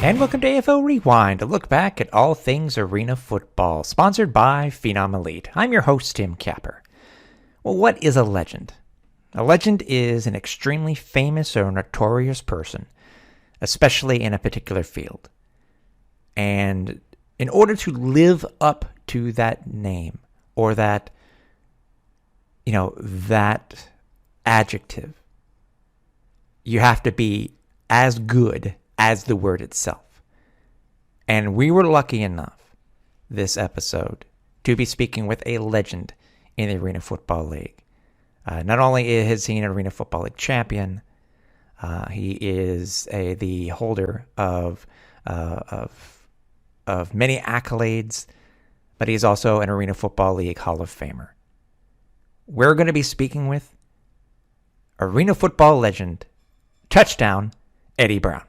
And welcome to AFL Rewind, a look back at all things arena football, sponsored by Phenom Elite. I'm your host, Tim Capper. Well, what is a legend? A legend is an extremely famous or notorious person, especially in a particular field. And in order to live up to that name, or that adjective, you have to be as good as the word itself. And we were lucky enough this episode to be speaking with a legend in the Arena Football League. Not only is he an Arena Football League champion, he is the holder of many accolades, but he's also an Arena Football League Hall of Famer. We're going to be speaking with Arena Football legend, touchdown, Eddie Brown.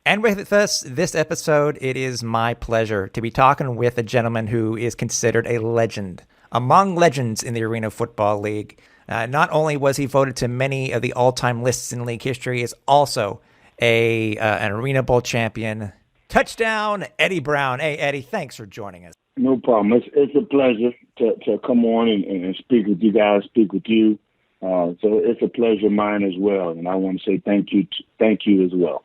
And with us this episode, it is my pleasure to be talking with a gentleman who is considered a legend among legends in the Arena Football League. Not only was he voted to many of the all-time lists in league history, he is also an Arena Bowl champion. Touchdown, Eddie Brown. Hey, Eddie, thanks for joining us. No problem. It's a pleasure to come on and speak with you guys, speak with you. So it's a pleasure of mine as well, and I want to say thank you as well.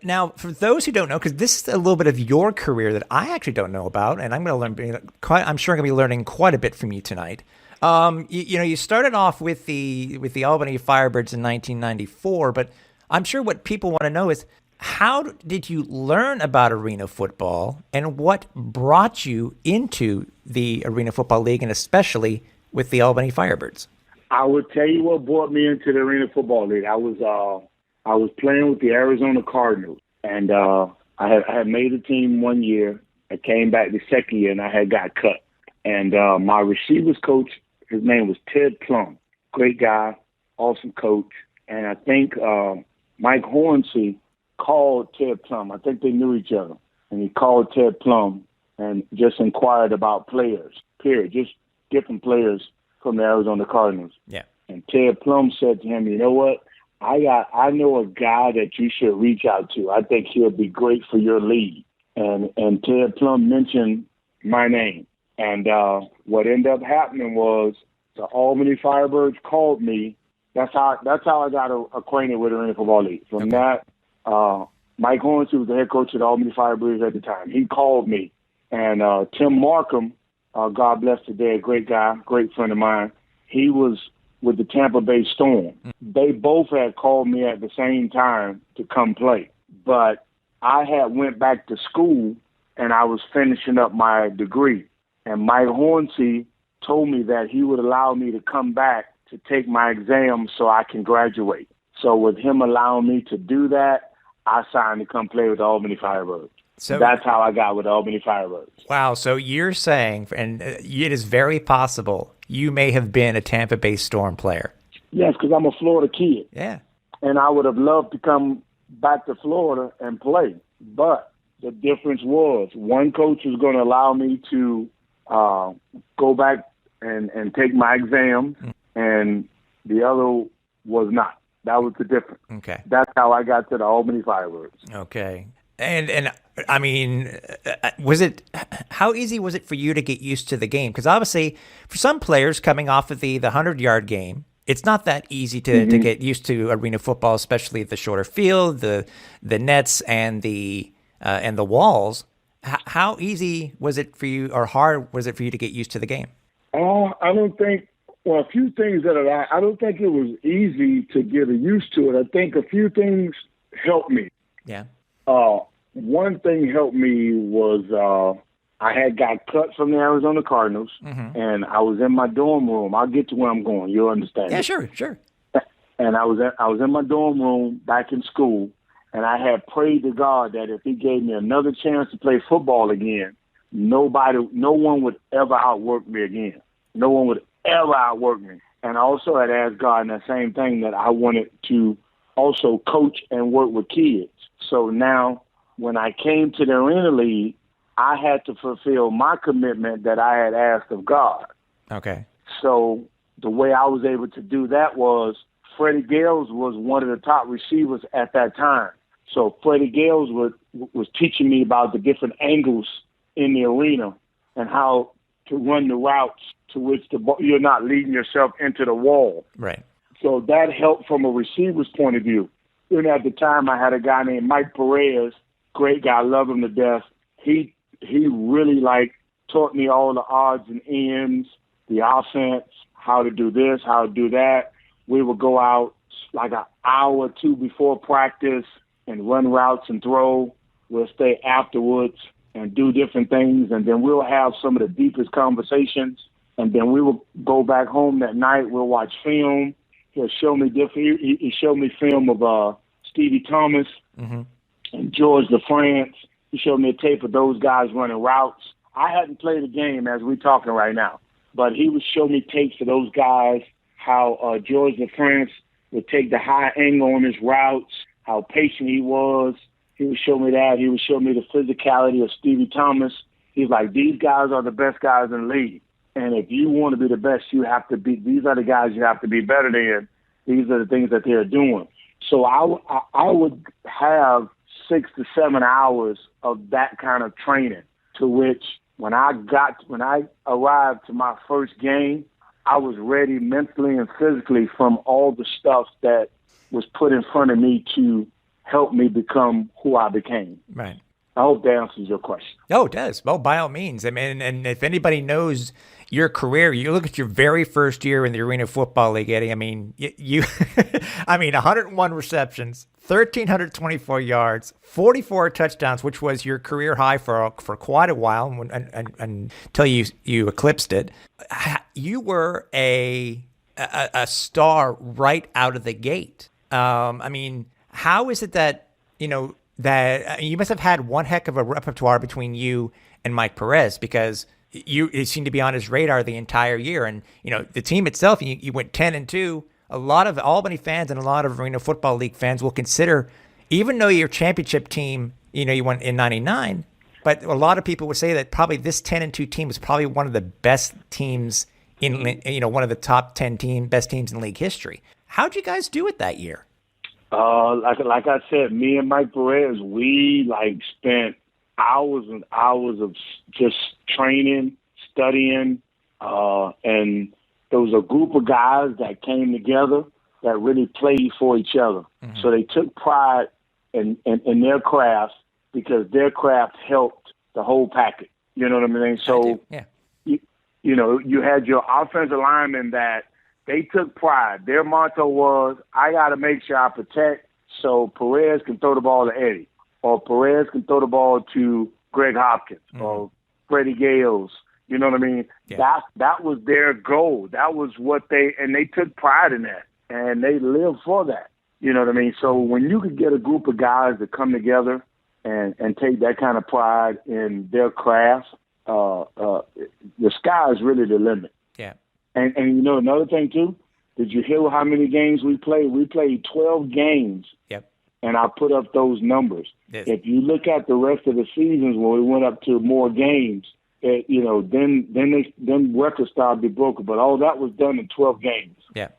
Now, for those who don't know, because this is a little bit of your career that I actually don't know about, and I'm going to learn. I'm sure I'm going to be learning quite a bit from you tonight. You started off with the Albany Firebirds in 1994, but I'm sure what people want to know is how did you learn about arena football, and what brought you into the Arena Football League, and especially with the Albany Firebirds? I would tell you what brought me into the Arena Football League. I was playing with the Arizona Cardinals, and I had made a team one year. I came back the second year, and I had got cut. And my receivers coach, his name was Ted Plum. Great guy, awesome coach. And I think Mike Hornsey called Ted Plum. I think they knew each other. And he called Ted Plum and just inquired about players, period, just different players from the Arizona Cardinals. Yeah. And Ted Plum said to him, you know what? I know a guy that you should reach out to. I think he'll be great for your league. And Ted Plum mentioned my name. And what ended up happening was the Albany Firebirds called me. That's how I got acquainted with the Arena Football League. From that, Mike Hornsey was the head coach of the Albany Firebirds at the time. He called me. And Tim Markham, God bless the dead, great guy, great friend of mine, he was with the Tampa Bay Storm. They both had called me at the same time to come play. But I had went back to school, and I was finishing up my degree. And Mike Hornsey told me that he would allow me to come back to take my exam so I can graduate. So with him allowing me to do that, I signed to come play with the Albany Firebirds. So that's how I got with the Albany Firebirds. Wow. So you're saying, and it is very possible, you may have been a Tampa Bay Storm player. Yes, because I'm a Florida kid. Yeah. And I would have loved to come back to Florida and play. But the difference was one coach was going to allow me to go back and take my exam, and the other was not. That was the difference. Okay. That's how I got to the Albany Firebirds. Okay. And I mean, how easy was it for you to get used to the game? Because obviously, for some players coming off of the 100-yard game, it's not that easy to get used to arena football, especially the shorter field, the nets, and the walls. How easy was it for you, or hard was it for you to get used to the game? I don't think. Well, a few things I don't think it was easy to get used to it. I think a few things helped me. Yeah. One thing helped me was I had got cut from the Arizona Cardinals, and I was in my dorm room. I'll get to where I'm going. You'll understand. Yeah, sure. And I was in my dorm room back in school, and I had prayed to God that if He gave me another chance to play football again, no one would ever outwork me again. No one would ever outwork me. And I also had asked God in that same thing that I wanted to also coach and work with kids. So now, when I came to the Arena League, I had to fulfill my commitment that I had asked of God. Okay. So the way I was able to do that was Freddie Gales was one of the top receivers at that time. So Freddie Gales was teaching me about the different angles in the arena and how to run the routes to which you're not leading yourself into the wall. Right. So that helped from a receiver's point of view. And at the time, I had a guy named Mike Perez, great guy, love him to death. He really taught me all the odds and ends, the offense, how to do this, how to do that. We would go out like an hour or two before practice and run routes and throw. We'll stay afterwards and do different things, and then we'll have some of the deepest conversations. And then we will go back home that night. We'll watch film. He'll show me different. He showed me film of Stevie Thomas and George LaFrance. He showed me a tape of those guys running routes. I hadn't played a game as we're talking right now, but he would show me tapes of those guys, how George LaFrance would take the high angle on his routes, how patient he was. He would show me that. He would show me the physicality of Stevie Thomas. He's like, these guys are the best guys in the league. And if you want to be the best, you have to be, these are the guys you have to be better than. These are the things that they're doing. So I would have 6 to 7 hours of that kind of training, to which when I arrived to my first game, I was ready mentally and physically from all the stuff that was put in front of me to help me become who I became. Right. I hope that answers your question. Oh, it does. Well, by all means. I mean, and if anybody knows your career, you look at your very first year in the Arena Football League, Eddie. I mean, you I mean, 101 receptions, 1,324 yards, 44 touchdowns, which was your career high for quite a while until you eclipsed it. You were a star right out of the gate. I mean, how is it that, that you must have had one heck of a repertoire between you and Mike Perez, because you seemed to be on his radar the entire year. And, the team itself, you went 10-2. A lot of Albany fans and a lot of Arena Football League fans will consider, even though your championship team, you won in 99, but a lot of people would say that probably this 10-2 team was probably one of the best teams in, one of the top 10 best teams in league history. How'd you guys do it that year? Like I said, me and Mike Perez, we spent hours and hours of just training, studying, and there was a group of guys that came together that really played for each other. Mm-hmm. So they took pride in their craft, because their craft helped the whole package. You know what I mean? So, yeah. You had your offensive linemen that they took pride. Their motto was, I got to make sure I protect so Perez can throw the ball to Eddie, or Perez can throw the ball to Greg Hopkins, or Freddie Gales. You know what I mean? Yeah. That was their goal. That was what they took pride in that, and they lived for that. You know what I mean? So when you could get a group of guys to come together and take that kind of pride in their craft, the sky is really the limit. Yeah. And another thing too, did you hear how many games we played? We played 12 games. Yep. And I put up those numbers. Yes. If you look at the rest of the seasons when we went up to more games, then records started to be broken. But all that was done in 12 games. Yeah.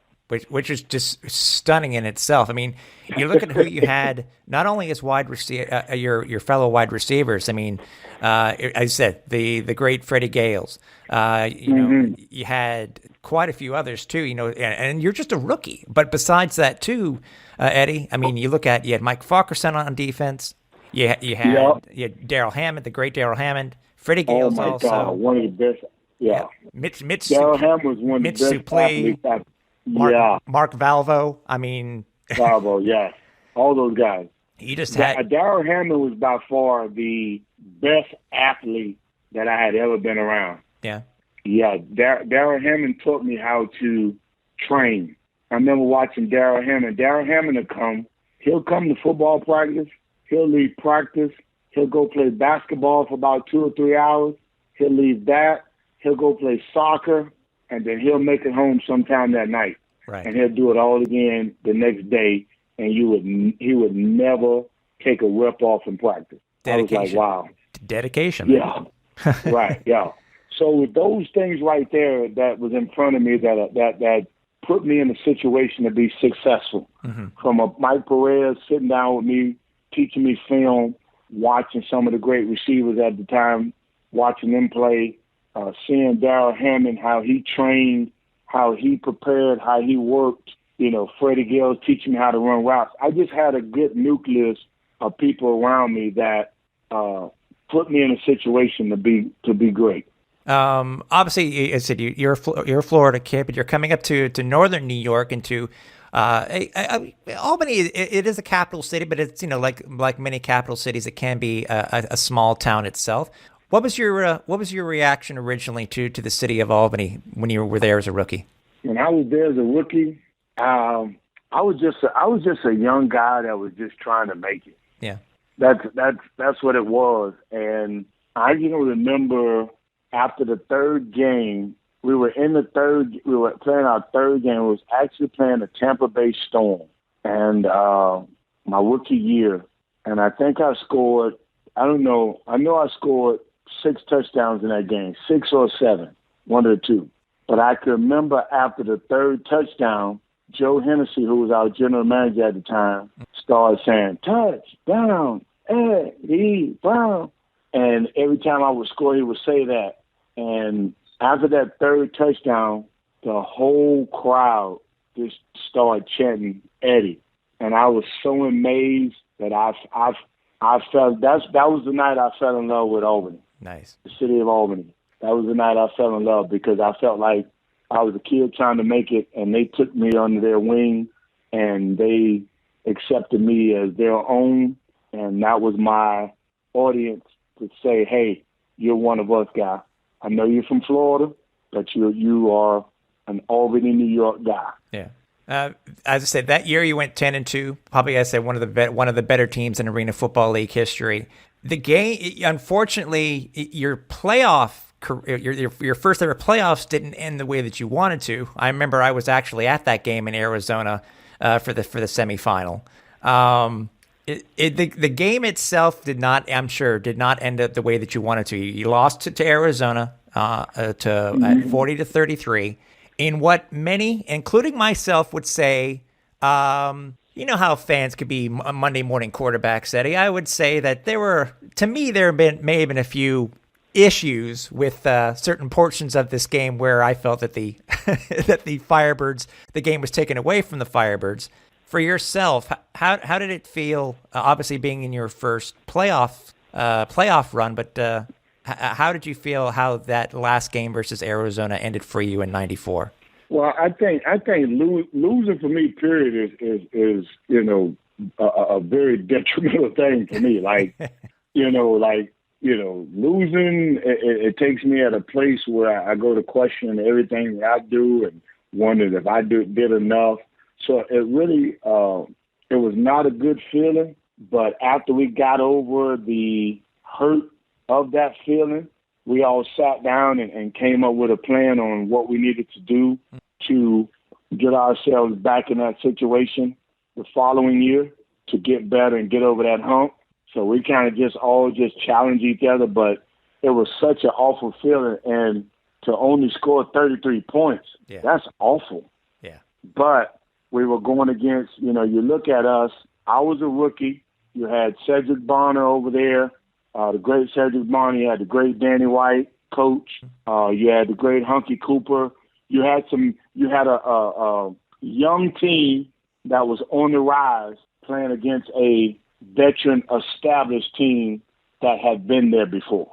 Which is just stunning in itself. I mean, you look at who you had, not only as wide receiver, your fellow wide receivers. I mean, as I said, the great Freddie Gales. You had quite a few others too. And you're just a rookie. But besides that too, Eddie, I mean, you had Mike Farquharson on defense. You had Darrell Hammond, the great Darrell Hammond. Freddie Gales also. God, one of the best. Yeah. Mitch Darrell Hammond was one of Mitch the best athletes. Mark Valvo. I mean, Valvo, yes, all those guys. You just had Darrell Hammond was by far the best athlete that I had ever been around. Yeah. Darrell Hammond taught me how to train. I remember watching Darrell Hammond. Darrell Hammond would come. He'll come to football practice. He'll leave practice. He'll go play basketball for about 2 or 3 hours. He'll leave that. He'll go play soccer. And then he'll make it home sometime that night. Right. And he'll do it all again the next day, and he would never take a rep off in practice. Dedication. I was like, wow. Dedication. Yeah. Right, yeah. So with those things right there that was in front of me that put me in a situation to be successful. Mm-hmm. From a Mike Perez sitting down with me teaching me film, watching some of the great receivers at the time, watching them play, seeing Darrell Hammond, how he trained, how he prepared, how he worked. Freddie Gills teaching me how to run routes. I just had a good nucleus of people around me that put me in a situation to be great. Obviously, I said you're a Florida kid, but you're coming up to northern New York and to Albany. It is a capital city, but it's like many capital cities, it can be a small town itself. What was your reaction originally to the city of Albany when you were there as a rookie? When I was there as a rookie, I was just a young guy that was just trying to make it. Yeah, that's what it was. And I remember after the third game, we were playing our third game. We was actually playing the Tampa Bay Storm, and my rookie year. And I think I scored. I don't know. I know I scored 6 touchdowns in that game, 6 or 7, one of the two. But I can remember after the third touchdown, Joe Hennessy, who was our general manager at the time, started saying, "Touchdown, Eddie Brown." And every time I would score, he would say that. And after that third touchdown, the whole crowd just started chanting Eddie. And I was so amazed that I felt that was the night I fell in love with Albany. Nice. The city of Albany. That was the night I fell in love because I felt like I was a kid trying to make it, and they took me under their wing, and they accepted me as their own, and that was my audience to say, "Hey, you're one of us, guy. I know you're from Florida, but you are an Albany, New York guy." Yeah. As I said, that year you went 10-2. Probably, I said, one of the better teams in Arena Football League history. The game, unfortunately, your playoff. Your first ever playoffs didn't end the way that you wanted to. I remember I was actually at that game in Arizona for the semifinal. The game itself did not end up the way that you wanted to. You lost to Arizona at 40-33 in what many, including myself, would say. You know how fans could be a Monday morning quarterbacks, Eddie. I would say that may have been a few issues with certain portions of this game where I felt that the Firebirds, the game was taken away from the Firebirds. For yourself, how did it feel? Obviously, being in your first playoff run, but how did you feel how that last game versus Arizona ended for you in '94? Well, I think losing for me, period, is a very detrimental thing for me. Losing, it takes me at a place where I go to question everything that I do and wonder if I did enough. So it really, it was not a good feeling. But after we got over the hurt of that feeling, we all sat down and came up with a plan on what we needed to do to get ourselves back in that situation the following year to get better and get over that hump. So we kind of just challenged each other, but it was such an awful feeling. And to only score 33 points, That's awful. Yeah. But we were going against, you look at us, I was a rookie. You had Cedric Bonner over there, the great Cedric Bonner. You had the great Danny White, coach. You had the great Hunky Cooper. You had a young team that was on the rise playing against a veteran established team that had been there before.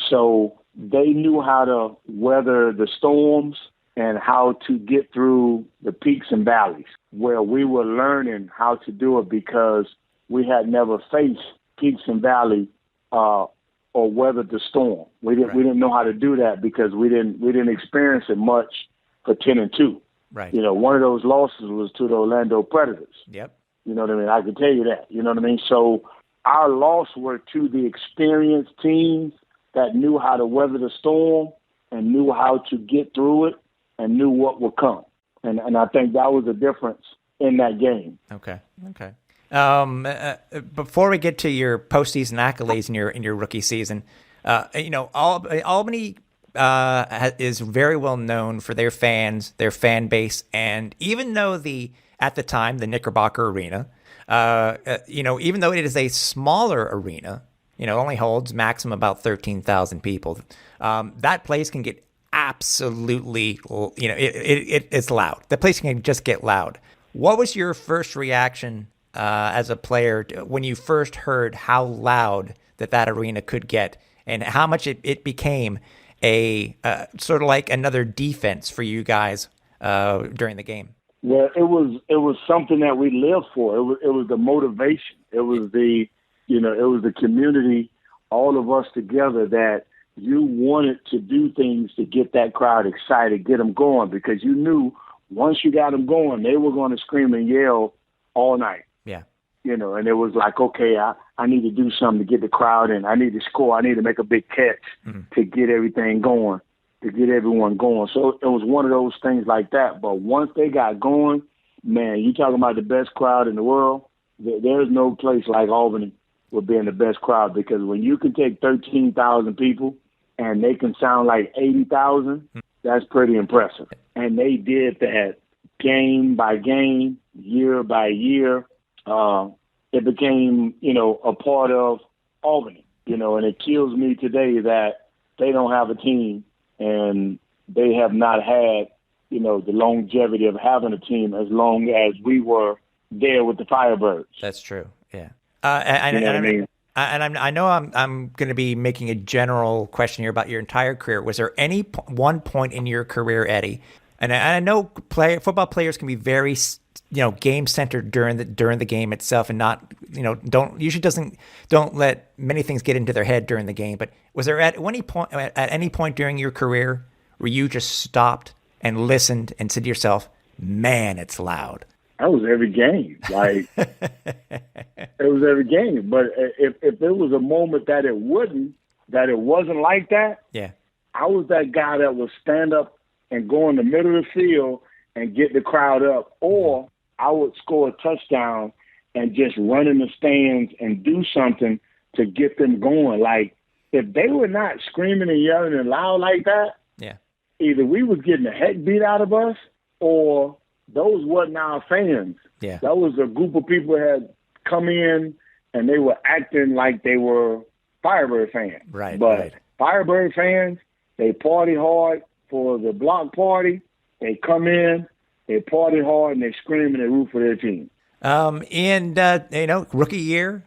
So they knew how to weather the storms and how to get through the peaks and valleys, where we were learning how to do it because we had never faced peaks and valleys or weathered the storm. We didn't know how to do that because we didn't experience it much for 10-2. Right. One of those losses was to the Orlando Predators. Yep. You know what I mean? I can tell you that. You know what I mean? So our loss were to the experienced teams that knew how to weather the storm and knew how to get through it and knew what would come. And I think that was the difference in that game. Okay. Before we get to your postseason accolades in your rookie season, Albany is very well known for their fans, their fan base, and even though at the time the Knickerbocker Arena Even though it is a smaller arena, only holds maximum about 13,000 people. That place can get absolutely, it's loud. The place can just get loud. What was your first reaction as a player when you first heard how loud that arena could get, and how much it became a sort of like another defense for you guys during the game? Well, it was something that we lived for. It was the motivation. It was the community, all of us together, that you wanted to do things to get that crowd excited, get them going, because you knew once you got them going, they were going to scream and yell all night. Yeah. And it was like, okay, I need to do something to get the crowd in. I need to score. I need to make a big catch to get everything going, to get everyone going. So it was one of those things like that. But once they got going, man, you talking about the best crowd in the world, there's no place like Albany with being the best crowd, because when you can take 13,000 people and they can sound like 80,000, that's pretty impressive. And they did that game by game, year by year. It became, a part of Albany, and it kills me today that they don't have a team and they have not had, the longevity of having a team as long as we were there with the Firebirds. That's true. Yeah. I know I'm going to be making a general question here about your entire career. Was there any one point in your career, Eddie? And I know football players can be very, game centered during the game itself, and not, don't let many things get into their head during the game. But was there at any point during your career where you just stopped and listened and said to yourself, "Man, it's loud"? That was every game. Like, it was every game. But if there was a moment that it wasn't like that, yeah, I was that guy that would stand up and go in the middle of the field and get the crowd up, or I would score a touchdown and just run in the stands and do something to get them going. Like, if they were not screaming and yelling and loud like that, yeah, either we was getting the heck beat out of us, or those wasn't our fans. Yeah. That was a group of people that had come in and they were acting like they were Firebird fans. Right. But right. Firebird fans, they party hard for the block party. They come in, they party hard, and they scream and they root for their team. Rookie year,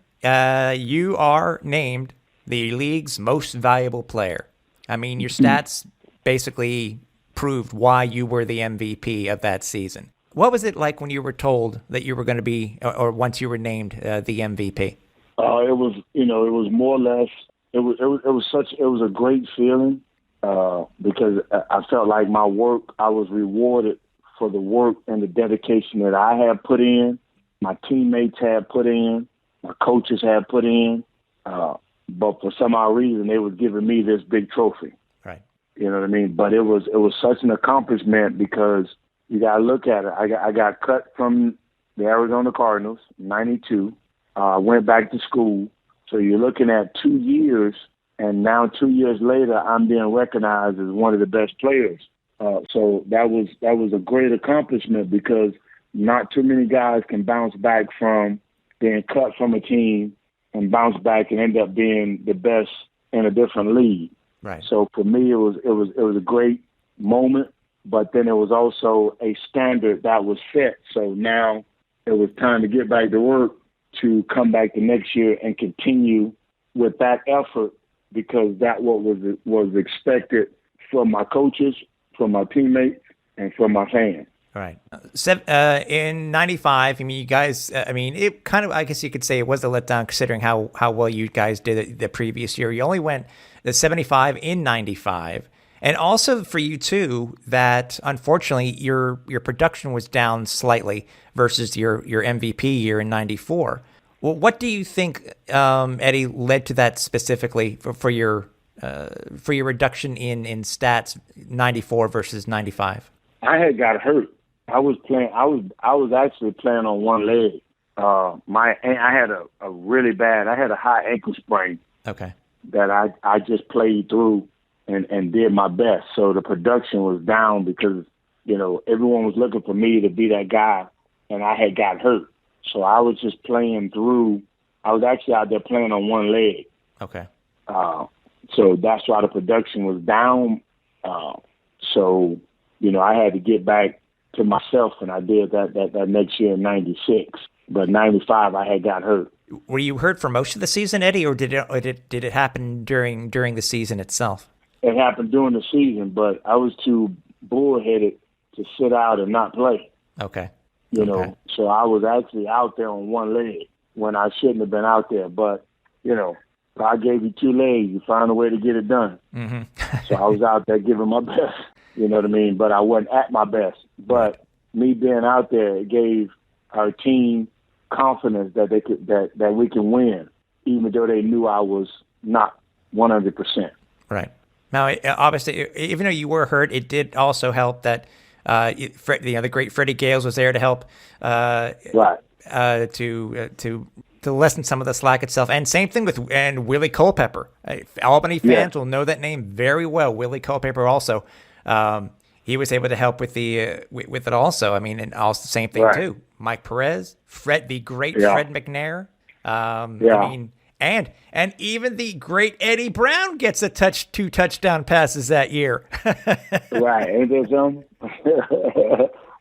you are named the league's most valuable player. I mean, your stats basically proved why you were the MVP of that season. What was it like when you were told that you were going to be, or once you were named the MVP? It was more or less. It was a great feeling because I felt like my work. I was rewarded for the work and the dedication that I had put in, my teammates had put in, my coaches had put in. But for some odd reason, they was giving me this big trophy. Right. You know what I mean? But it was such an accomplishment because you got to look at it. I got cut from the Arizona Cardinals in '92. I went back to school. So you're looking at 2 years, and now 2 years later, I'm being recognized as one of the best players. So that was a great accomplishment because not too many guys can bounce back from being cut from a team and bounce back and end up being the best in a different league. Right. So for me, it was a great moment, but then it was also a standard that was set. So now it was time to get back to work, to come back the next year and continue with that effort, because that was expected from my coaches, from my teammates, and from my fans. Right. In '95, I mean, you guys, it kind of, I guess you could say it was a letdown considering how well you guys did it the previous year. You only went the 75 in '95. And also for you too, that unfortunately your production was down slightly versus your MVP year in '94. Well, what do you think, Eddie, led to that specifically for your reduction in stats '94 versus '95? I had got hurt. I was actually playing on one leg. I had a really bad. I had a high ankle sprain. Okay. That I just played through and did my best. So the production was down because everyone was looking for me to be that guy, and I had got hurt. So I was just playing through. I was actually out there playing on one leg. Okay. So that's why the production was down. So, I had to get back to myself, and I did that next year in 96. But 95, I had got hurt. Were you hurt for most of the season, Eddie, or did it happen during the season itself? It happened during the season, but I was too bullheaded to sit out and not play. Okay. So I was actually out there on one leg when I shouldn't have been out there. But, if I gave you two legs, you find a way to get it done. Mm-hmm. So I was out there giving my best, you know what I mean? But I wasn't at my best. But me being out there, it gave our team confidence that they could that we can win, even though they knew I was not 100%. Right. Now, obviously, even though you were hurt, it did also help that the great Freddie Gales was there to help to lessen some of the slack itself. And same thing with Willie Culpepper. Albany fans will know that name very well. Willie Culpepper also. He was able to help with it also. I mean, and also same thing too. Mike Perez, the great Fred McNair. I mean, and even the great Eddie Brown gets two touchdown passes that year. Right, ain't there something?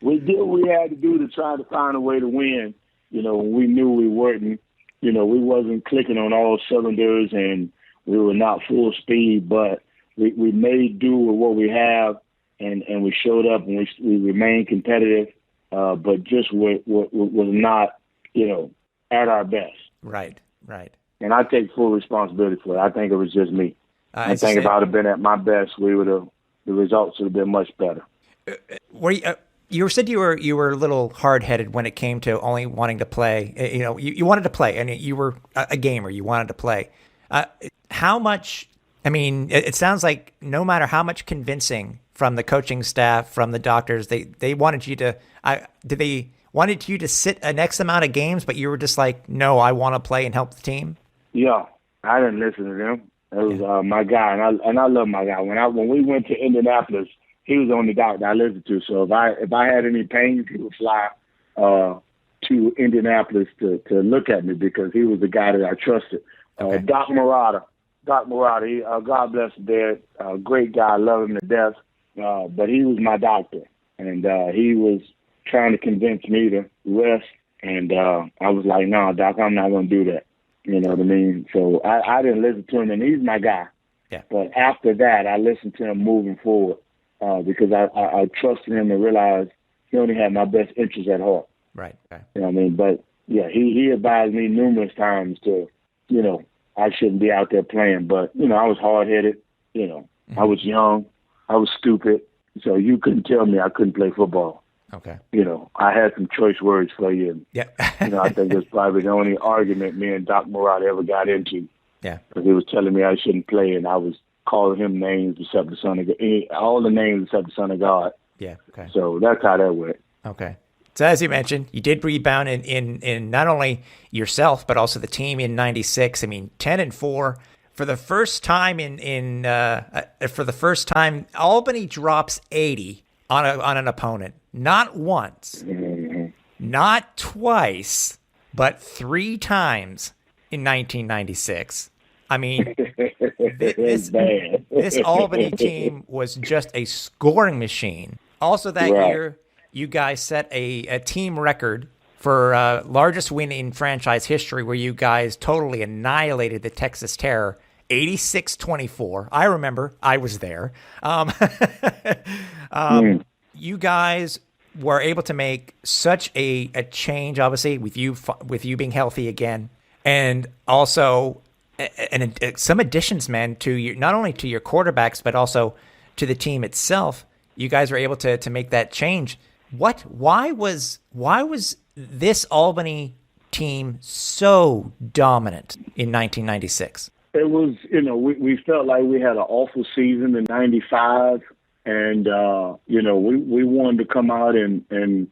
We did what we had to do to try to find a way to win. We knew we weren't. We wasn't clicking on all cylinders, and we were not full speed, but we made do with what we have. And we showed up, and we remained competitive, but just was not, at our best. Right. And I take full responsibility for it. I think it was just me. I think if I would have been at my best, the results would have been much better. You said you were a little hard-headed when it came to only wanting to play. You wanted to play, and you were a gamer. You wanted to play. How much? I mean, it sounds like no matter how much convincing from the coaching staff, from the doctors, they wanted you to. They wanted you to sit an X amount of games, but you were just like, no, I want to play and help the team. Yeah, I didn't listen to them. It was my guy, and I love my guy. When we went to Indianapolis, he was the only doctor I listened to. So if I had any pain, he would fly to Indianapolis to look at me because he was the guy that I trusted. Doc Murata, God bless him, dead. Great guy, I love him to death. But he was my doctor, and he was trying to convince me to rest. And I was like, no, Doc, I'm not going to do that. You know what I mean? So I didn't listen to him, and he's my guy. Yeah. But after that, I listened to him moving forward because I trusted him and realized he only had my best interests at heart. Right. Okay. You know what I mean? But, yeah, he advised me numerous times to, I shouldn't be out there playing. But, I was hard-headed. I was young. I was stupid. So you couldn't tell me I couldn't play football. Okay. I had some choice words for you. Yeah. I think that's probably the only argument me and Doc Murata ever got into. Yeah. Because he was telling me I shouldn't play, and I was calling him names except the Son of God, all the names except the Son of God. Yeah. Okay. So that's how that went. Okay. So as you mentioned, you did rebound in not only yourself but also the team in '96. I mean, 10-4 for the first time Albany drops 80 on an opponent. Not once, not twice, but 3 times in 1996. I mean, this Albany team was just a scoring machine. Also that year, you guys set a team record for largest win in franchise history where you guys totally annihilated the Texas Terror, 86-24. I remember. I was there. You guys were able to make such a change, obviously, with you being healthy again, and also some additions, man, to not only to your quarterbacks but also to the team itself. You guys were able to make that change. Why was this Albany team so dominant in 1996? It was, we felt like we had an awful season in '95. And, we wanted to come out and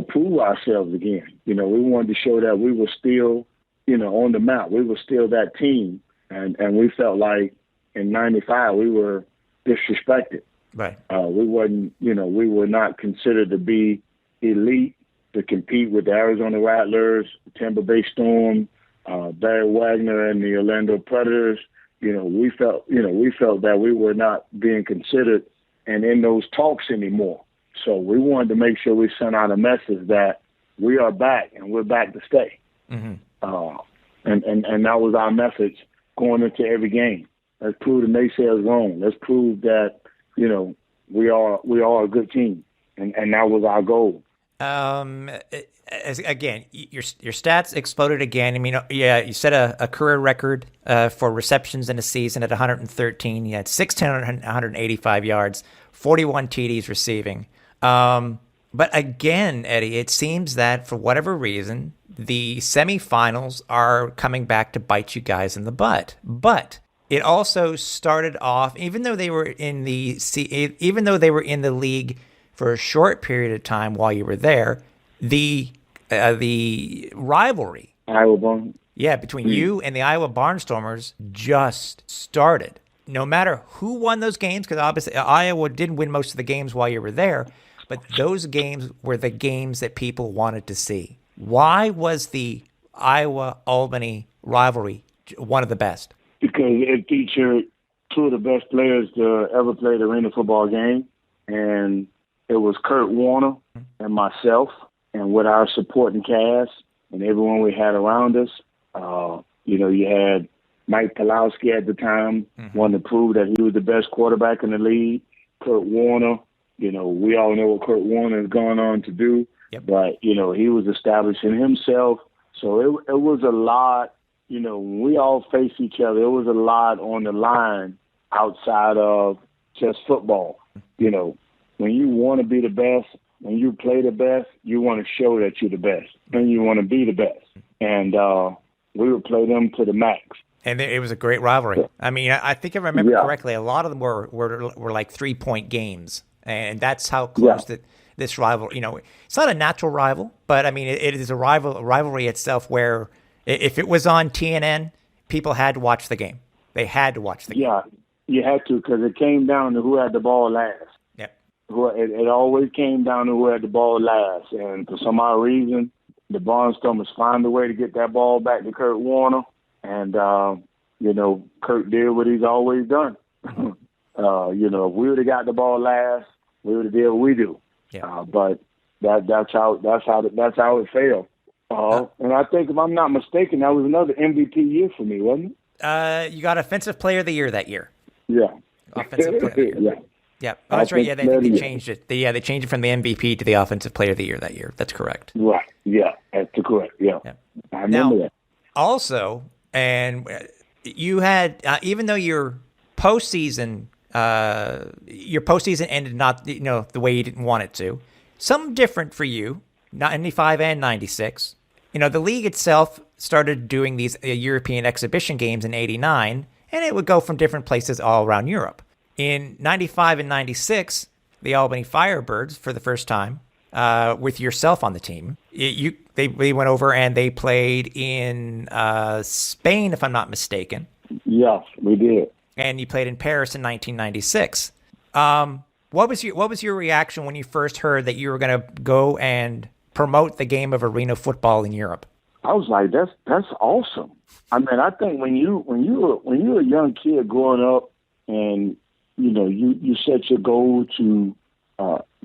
prove ourselves again. We wanted to show that we were still, on the map. We were still that team. And we felt like in '95 we were disrespected. Right. We wasn't, we were not considered to be elite. to compete with the Arizona Rattlers, Tampa Bay Storm, Barry Wagner, and the Orlando Predators. We felt that we were not being considered and in those talks anymore. So we wanted to make sure we sent out a message that we are back and we're back to stay. Mm-hmm. And that was our message going into every game. Let's prove the naysayers wrong. Let's prove that, we are a good team. And that was our goal. Again, your stats exploded again. I mean, yeah, you set a career record for receptions in a season at 113. You had 185 yards, 41 TDs receiving. But again, Eddie, it seems that for whatever reason, the semifinals are coming back to bite you guys in the butt. But it also started off, even though they were in the league for a short period of time while you were there, the rivalry, between you and the Iowa Barnstormers just started. No matter who won those games, because obviously Iowa didn't win most of the games while you were there, but those games were the games that people wanted to see. Why was the Iowa-Albany rivalry one of the best? Because it featured two of the best players to ever play the arena football game, and it was Kurt Warner and myself, and with our supporting cast and everyone we had around us. You had Mike Pulowski at the time, wanted to prove that he was the best quarterback in the league. Kurt Warner, we all know what Kurt Warner has gone on to do, but, he was establishing himself. So it was a lot, when we all faced each other, it was a lot on the line outside of just football. When you want to be the best, when you play the best, you want to show that you're the best, and you want to be the best. And we would play them to the max. And it was a great rivalry. I mean, I think if I remember correctly, a lot of them were like 3-point games, and that's how close that this rival. It's not a natural rival, but I mean, it is a rivalry itself. Where if it was on TNN, people had to watch the game. They had to watch the game. Yeah, you had to, because it came down to who had the ball last. It always came down to who had the ball last, and for some odd reason, the Barnstormers find a way to get that ball back to Kurt Warner, and Kurt did what he's always done. If we would have got the ball last, we would have did what we do. But that's how it failed. And I think, if I'm not mistaken, that was another MVP year for me, wasn't it? You got Offensive Player of the Year that year. Yeah. Offensive Player of the Year. Yeah. Yeah, that's right. Yeah, they changed it. They changed it from the MVP to the Offensive Player of the Year that year. That's correct. Right. Yeah, that's correct. Yeah. I remember that. Also, and you had even though your postseason ended not the way you didn't want it to, something different for you. 95 and 96. The league itself started doing these European exhibition games in '89, and it would go from different places all around Europe. In 95 and 96, the Albany Firebirds, for the first time, with yourself on the team, they went over and they played in Spain, if I'm not mistaken. Yes, we did. And you played in Paris in 1996. What was your reaction when you first heard that you were going to go and promote the game of arena football in Europe? I was like, that's awesome. I mean, I think when you're a young kid growing up, and you set your goal to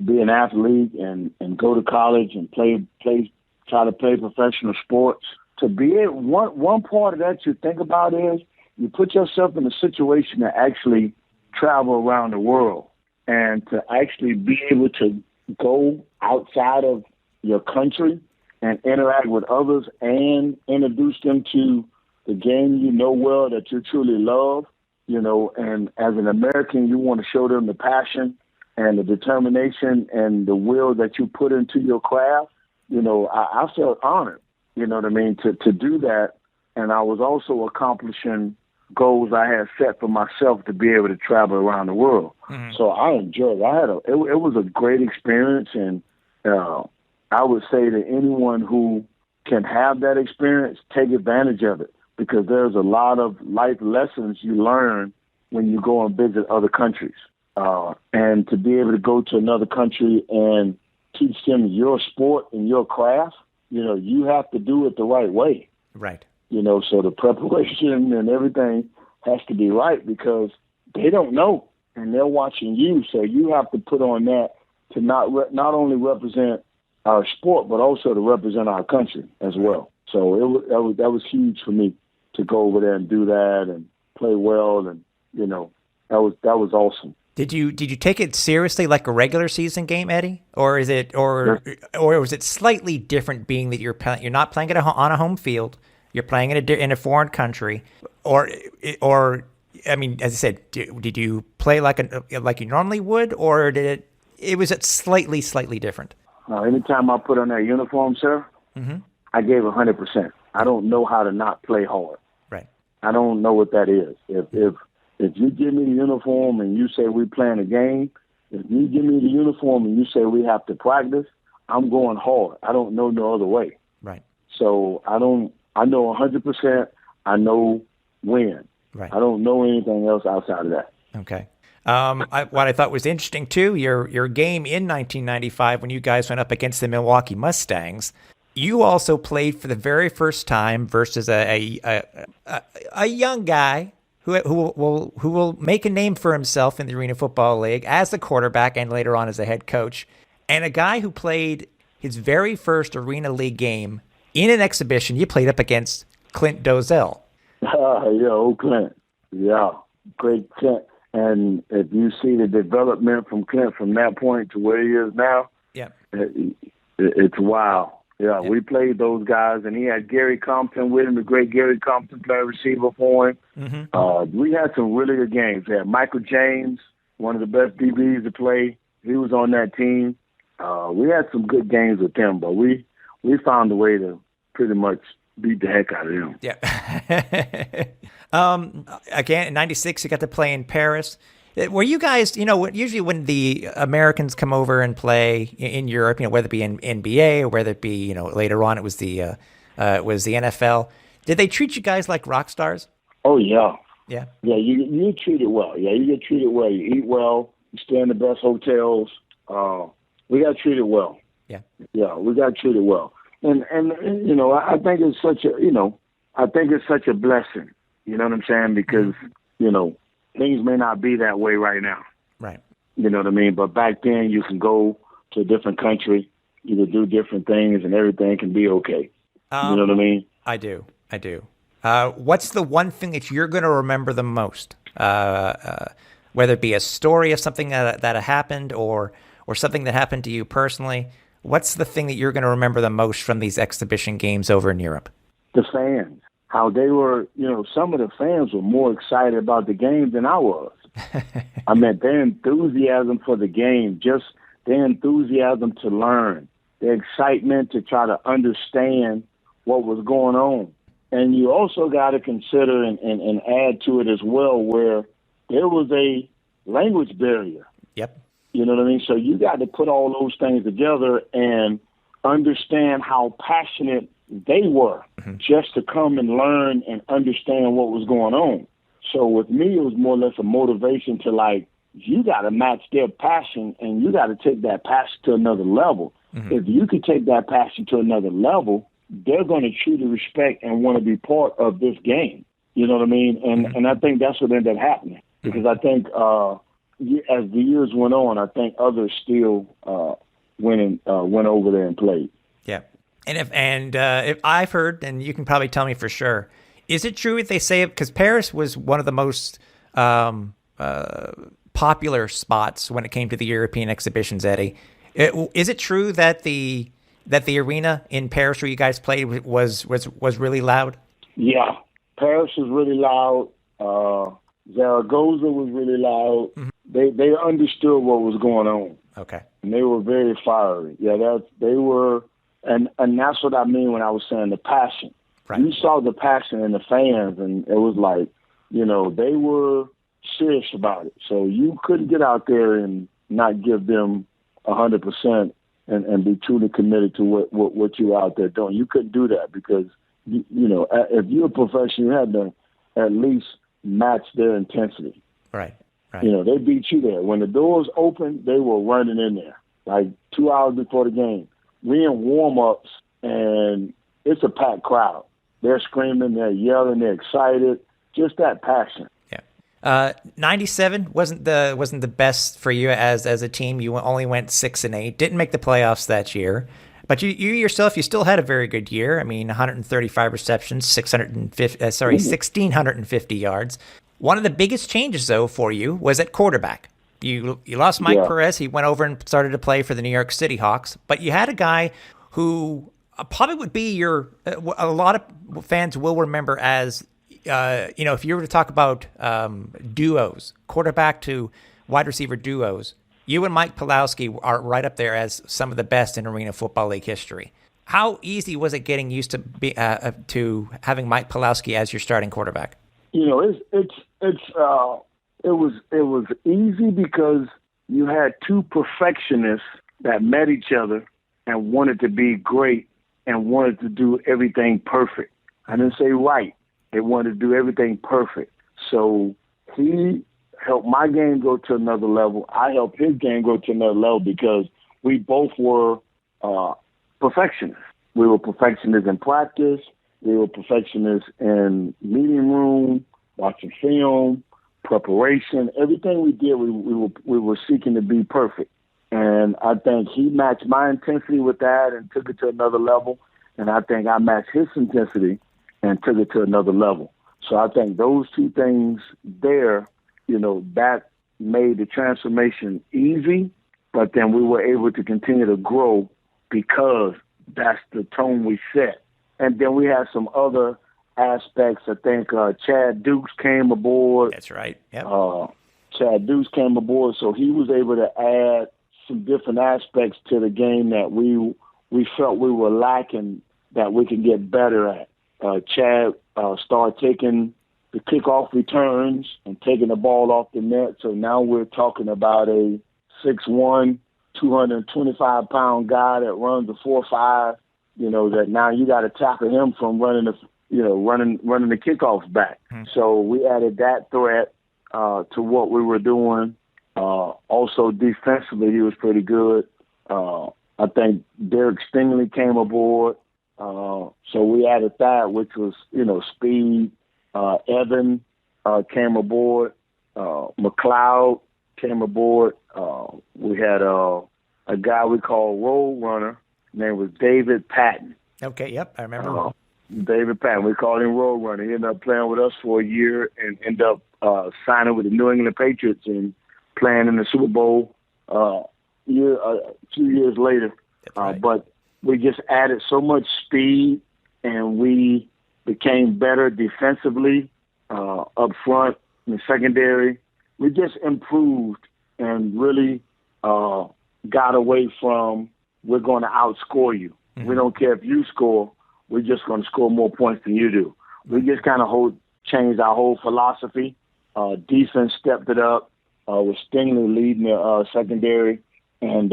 be an athlete and go to college and try to play professional sports. To be one part of that you think about is you put yourself in a situation to actually travel around the world and to actually be able to go outside of your country and interact with others and introduce them to the game well that you truly love. And as an American, you want to show them the passion and the determination and the will that you put into your craft. I felt honored, to do that. And I was also accomplishing goals I had set for myself to be able to travel around the world. Mm-hmm. So I enjoyed it. It was a great experience. And I would say to anyone who can have that experience, take advantage of it. Because there's a lot of life lessons you learn when you go and visit other countries. And to be able to go to another country and teach them your sport and your craft, you have to do it the right way. Right. So the preparation and everything has to be right because they don't know and they're watching you. So you have to put on that to not only represent our sport, but also to represent our country as well. So that was huge for me to go over there and do that and play well. And, that was awesome. Did you take it seriously like a regular season game, Eddie, or is it or was it slightly different, being that you're not playing it on a home field, you're playing in a foreign country, or I mean, as I said, did you play like you normally would, or did it was it slightly different? Anytime I put on that uniform, sir, I gave 100%. I don't know how to not play hard. Right. I don't know what that is. If you give me the uniform and you say we're playing a game, if you give me the uniform and you say we have to practice, I'm going hard. I don't know no other way. Right. So I know 100%. I know when. Right. I don't know anything else outside of that. Okay. What I thought was interesting too, your game in 1995 when you guys went up against the Milwaukee Mustangs, you also played for the very first time versus a young guy who will make a name for himself in the Arena Football League as the quarterback and later on as a head coach, and a guy who played his very first Arena League game in an exhibition. You played up against Clint Dozell. Old Clint. Yeah, great Clint. And if you see the development from Clint from that point to where he is now, it's wild. Yeah, we played those guys, and he had Gary Compton with him, the great Gary Compton, playing receiver for him. Mm-hmm. We had some really good games. We had Michael James, one of the best DBs to play. He was on that team. We had some good games with them, but we found a way to pretty much beat the heck out of them. Yeah. Again, in 96, you got to play in Paris. Were you guys, usually when the Americans come over and play in Europe, whether it be in NBA or whether it be, later on it was the NFL, did they treat you guys like rock stars? Oh, yeah. Yeah? Yeah, you treated well. Yeah, you get treated well. You eat well. You stay in the best hotels. We got treated well. Yeah. Yeah, we got treated well. And I think it's such a blessing. You know what I'm saying? Because, things may not be that way right now. Right. You know what I mean? But back then you can go to a different country, you can do different things, and everything can be okay. You know what I mean? I do. What's the one thing that you're going to remember the most? Whether it be a story of something that happened or something that happened to you personally, what's the thing that you're going to remember the most from these exhibition games over in Europe? The fans. How they were, some of the fans were more excited about the game than I was. I mean, their enthusiasm for the game, just their enthusiasm to learn, their excitement to try to understand what was going on. And you also got to consider and add to it as well where there was a language barrier. Yep. You know what I mean? So you got to put all those things together and understand how passionate they were just to come and learn and understand what was going on. So with me, it was more or less a motivation to you got to match their passion and you got to take that passion to another level. Mm-hmm. If you could take that passion to another level, they're going to truly respect and want to be part of this game. You know what I mean? And I think that's what ended up happening because I think as the years went on, I think others still went over there and played. Yeah. And if I've heard, and you can probably tell me for sure, is it true if they say, because Paris was one of the most popular spots when it came to the European exhibitions, Eddie? Is it true that the arena in Paris where you guys played was really loud? Yeah, Paris was really loud. Zaragoza was really loud. Mm-hmm. They understood what was going on. Okay. And they were very fiery. Yeah, they were. And that's what I mean when I was saying the passion. Right. You saw the passion in the fans, and it was like, they were serious about it. So you couldn't get out there and not give them 100% and be truly committed to what you're out there doing. You couldn't do that because, if you're a professional, you had to at least match their intensity. Right. They beat you there. When the doors opened, they were running in there. like 2 hours before the game. We in warm-ups, and it's a packed crowd. They're screaming, they're yelling, they're excited, just that passion. 97 wasn't the best for you as a team. You only went 6-8, didn't make the playoffs that year. But you yourself, you still had a very good year. I mean, 135 receptions, 1,650 yards. One of the biggest changes, though, for you was at quarterback. You lost Mike Perez. He went over and started to play for the New York City Hawks. But you had a guy who probably would be a lot of fans will remember as, if you were to talk about duos, quarterback to wide receiver duos, you and Mike Pawlowski are right up there as some of the best in Arena Football League history. How easy was it getting used to having Mike Pawlowski as your starting quarterback? It was easy because you had two perfectionists that met each other and wanted to be great and wanted to do everything perfect. I didn't say right. They wanted to do everything perfect. So he helped my game go to another level. I helped his game go to another level because we both were perfectionists. We were perfectionists in practice. We were perfectionists in meeting room, watching film, preparation. Everything we did, we were seeking to be perfect. And I think he matched my intensity with that and took it to another level. And I think I matched his intensity and took it to another level. So I think those two things there, that made the transformation easy, but then we were able to continue to grow because that's the tone we set. And then we had some other aspects. I think Chad Dukes came aboard. That's right. Yep. Chad Dukes came aboard, so he was able to add some different aspects to the game that we felt we were lacking that we could get better at. Chad started taking the kickoff returns and taking the ball off the net. So now we're talking about a 6'1", 225-pound guy that runs a 4.5. That now you got to tackle him from running the kickoffs back. Mm-hmm. So we added that threat to what we were doing. Also defensively, he was pretty good. I think Derek Stingley came aboard. So we added that, which was, speed. Evan came aboard. McLeod came aboard. We had a guy we call Road Runner. His name was David Patton. Okay, yep, I remember. David Patton. We called him Road Runner. He ended up playing with us for a year and ended up signing with the New England Patriots and playing in the Super Bowl 2 years later. Right. But we just added so much speed, and we became better defensively up front in the secondary. We just improved and really got away from we're going to outscore you. Mm-hmm. We don't care if you score. We're just going to score more points than you do. We just kind of changed our whole philosophy. Defense stepped it up with Stingley leading the secondary, and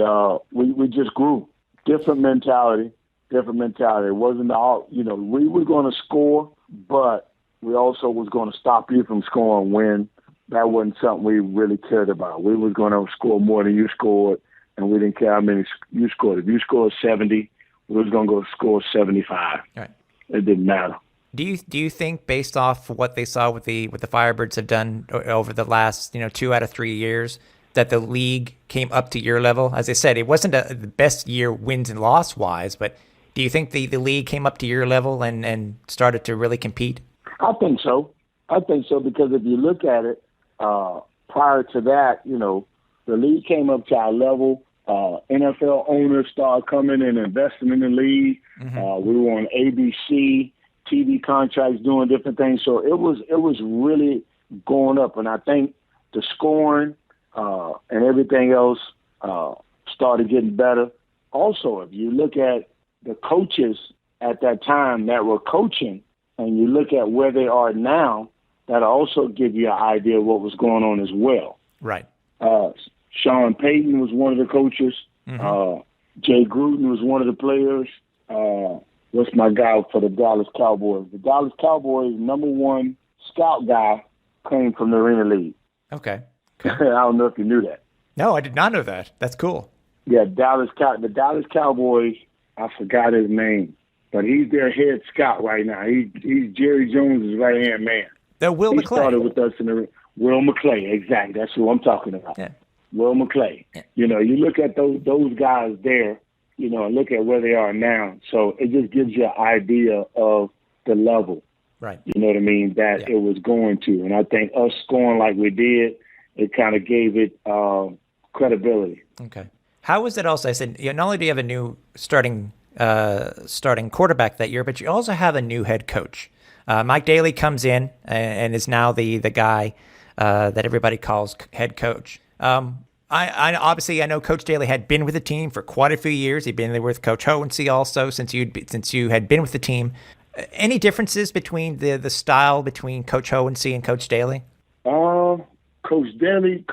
we just grew. Different mentality. It wasn't all, we were going to score, but we also was going to stop you from scoring when that wasn't something we really cared about. We was going to score more than you scored, and we didn't care how many you scored. If you scored 70, we was going to go score 75. Right. It didn't matter. Do you think, based off what they saw with the Firebirds have done over the last 2 out of 3 years, that the league came up to your level? As I said, it wasn't the best year wins and loss wise, but do you think the league came up to your level and started to really compete? I think so because if you look at it, prior to that, the league came up to our level. NFL owners started coming and investing in the league. Mm-hmm. We were on ABC, TV contracts, doing different things. So it was really going up, and I think the scoring and everything else started getting better. Also, if you look at the coaches at that time that were coaching, and you look at where they are now, that'll also give you an idea of what was going on as well. Right. Sean Payton was one of the coaches. Mm-hmm. Jay Gruden was one of the players. What's my guy for the Dallas Cowboys? The Dallas Cowboys' number one scout guy came from the Arena League. Okay. I don't know if you knew that. No, I did not know that. That's cool. Yeah, the Dallas Cowboys. I forgot his name, but he's their head scout right now. He's Jerry Jones' right hand man. Will He McClay. started with us in the Will McClay. Exactly, that's who I'm talking about. Yeah. Will McClay. Yeah. You look at those guys there, and look at where they are now. So it just gives you an idea of the level. Right. You know what I mean? That it was going to. And I think us scoring like we did, it kind of gave it credibility. Okay. How was it also? I said, not only do you have a new starting quarterback that year, but you also have a new head coach. Mike Daly comes in and is now the guy that everybody calls head coach. I obviously know Coach Daly had been with the team for quite a few years. He'd been there with Coach Hohensee also since you had been with the team. Any differences between the style between Coach Hohensee and Coach Daly? Coach Daly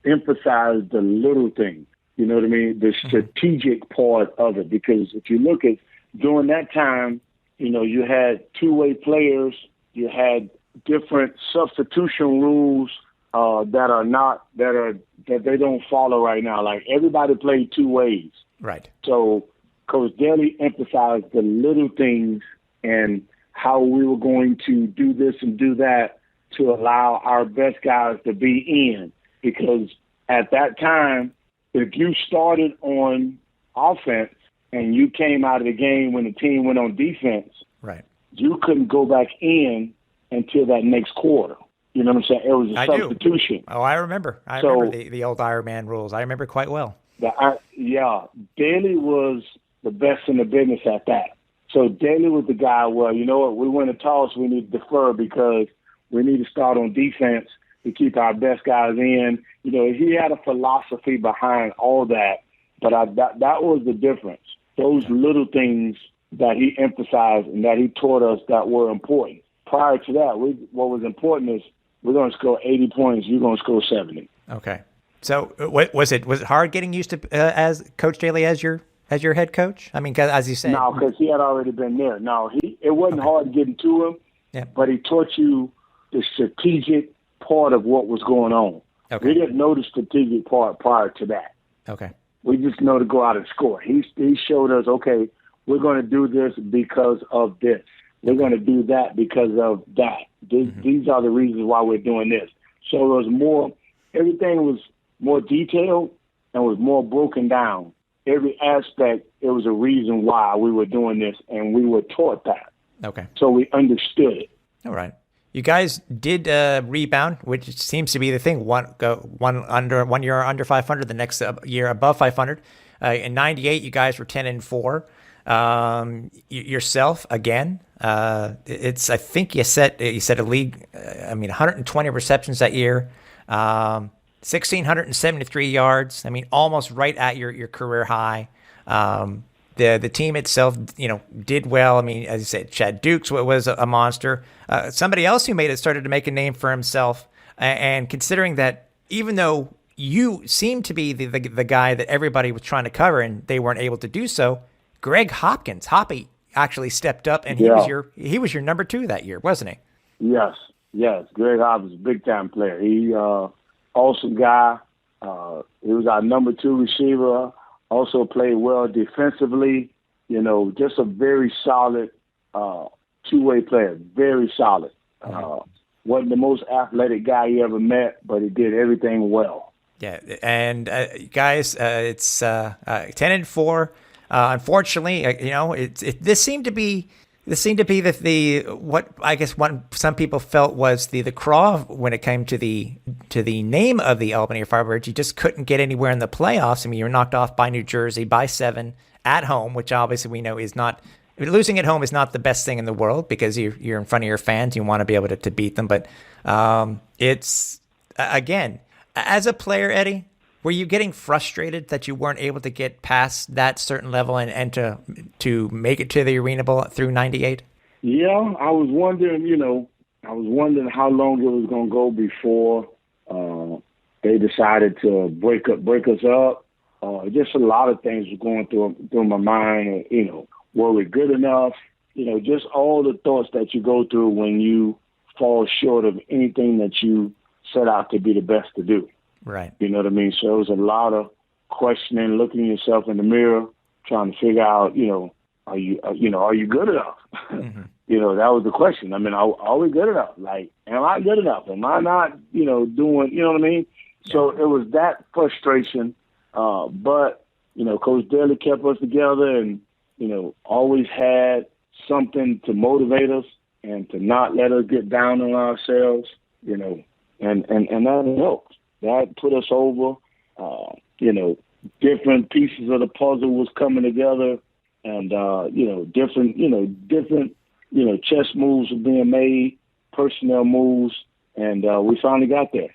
emphasized the little things. You know what I mean? The strategic part of it. Because if you look at during that time, you had two-way players, you had different substitution rules that they don't follow right now. Like everybody played two ways. Right. So Coach Daly emphasized the little things and how we were going to do this and do that to allow our best guys to be in. Because at that time, if you started on offense and you came out of the game when the team went on defense, right, you couldn't go back in until that next quarter. You know what I'm saying? It was a substitution. Do. Oh, I remember. I remember the old Iron Man rules. I remember quite well. Daly was the best in the business at that. So Daly was the guy, well, you know what, we win a toss, we need to defer because we need to start on defense to keep our best guys in. He had a philosophy behind all that, but that was the difference. Those little things that he emphasized and that he taught us that were important. Prior to that, what was important is we're going to score 80 points, you're going to score 70. Okay. So was it hard getting used to as Coach Daly as your head coach? I mean, as you said. No, because he had already been there. No, it wasn't hard getting to him, but he taught you the strategic part of what was going on. Okay. We didn't know the strategic part prior to that. Okay. We just know to go out and score. He showed us, okay, we're going to do this because of this. We're going to do that because of that. These are the reasons why we're doing this. So it was more, everything was more detailed and was more broken down. Every aspect, it was a reason why we were doing this, and we were taught that. Okay. So we understood it. All right. You guys did rebound, which seems to be the thing. One year under 500, the next year above 500. In '98, you guys were 10-4. Yourself again. I think you set a league. 120 receptions that year. 1,673 yards. I mean, almost right at your career high. The team itself, did well. I mean, as you said, Chad Dukes was a monster. Somebody else who started to make a name for himself. And considering that, even though you seemed to be the guy that everybody was trying to cover and they weren't able to do so, Greg Hopkins, Hoppy, actually stepped up, and he was your number 2 that year, wasn't he? Yes. Greg Hopkins, big time player. He awesome guy. He was our number 2 receiver. Also played well defensively. Just a very solid two-way player. Very solid. Wasn't the most athletic guy you ever met, but he did everything well. Yeah, and guys, it's 10-4. Unfortunately, this seemed to be the what I guess some people felt was the craw when it came to the name of the Albany Firebirds. You just couldn't get anywhere in the playoffs. I mean, you were knocked off by New Jersey by 7 at home, which obviously we know is not. Losing at home is not the best thing in the world because you're in front of your fans. You want to be able to beat them. But it's, again, as a player, Eddie, were you getting frustrated that you weren't able to get past that certain level and to make it to the Arena Bowl through '98? Yeah, I was wondering, how long it was going to go before they decided to break us up. Just a lot of things were going through my mind. Were we good enough? Just all the thoughts that you go through when you fall short of anything that you set out to be the best to do. Right. You know what I mean? So it was a lot of questioning, looking yourself in the mirror, trying to figure out, are you good enough? Mm-hmm. That was the question. I mean, are we good enough? Like, am I good enough? Am I not, doing, you know what I mean? Yeah. So it was that frustration. But, Coach Daly kept us together and, always had something to motivate us and to not let us get down on ourselves, and that helped. That put us over. Different pieces of the puzzle was coming together, and different chess moves were being made, personnel moves, and we finally got there.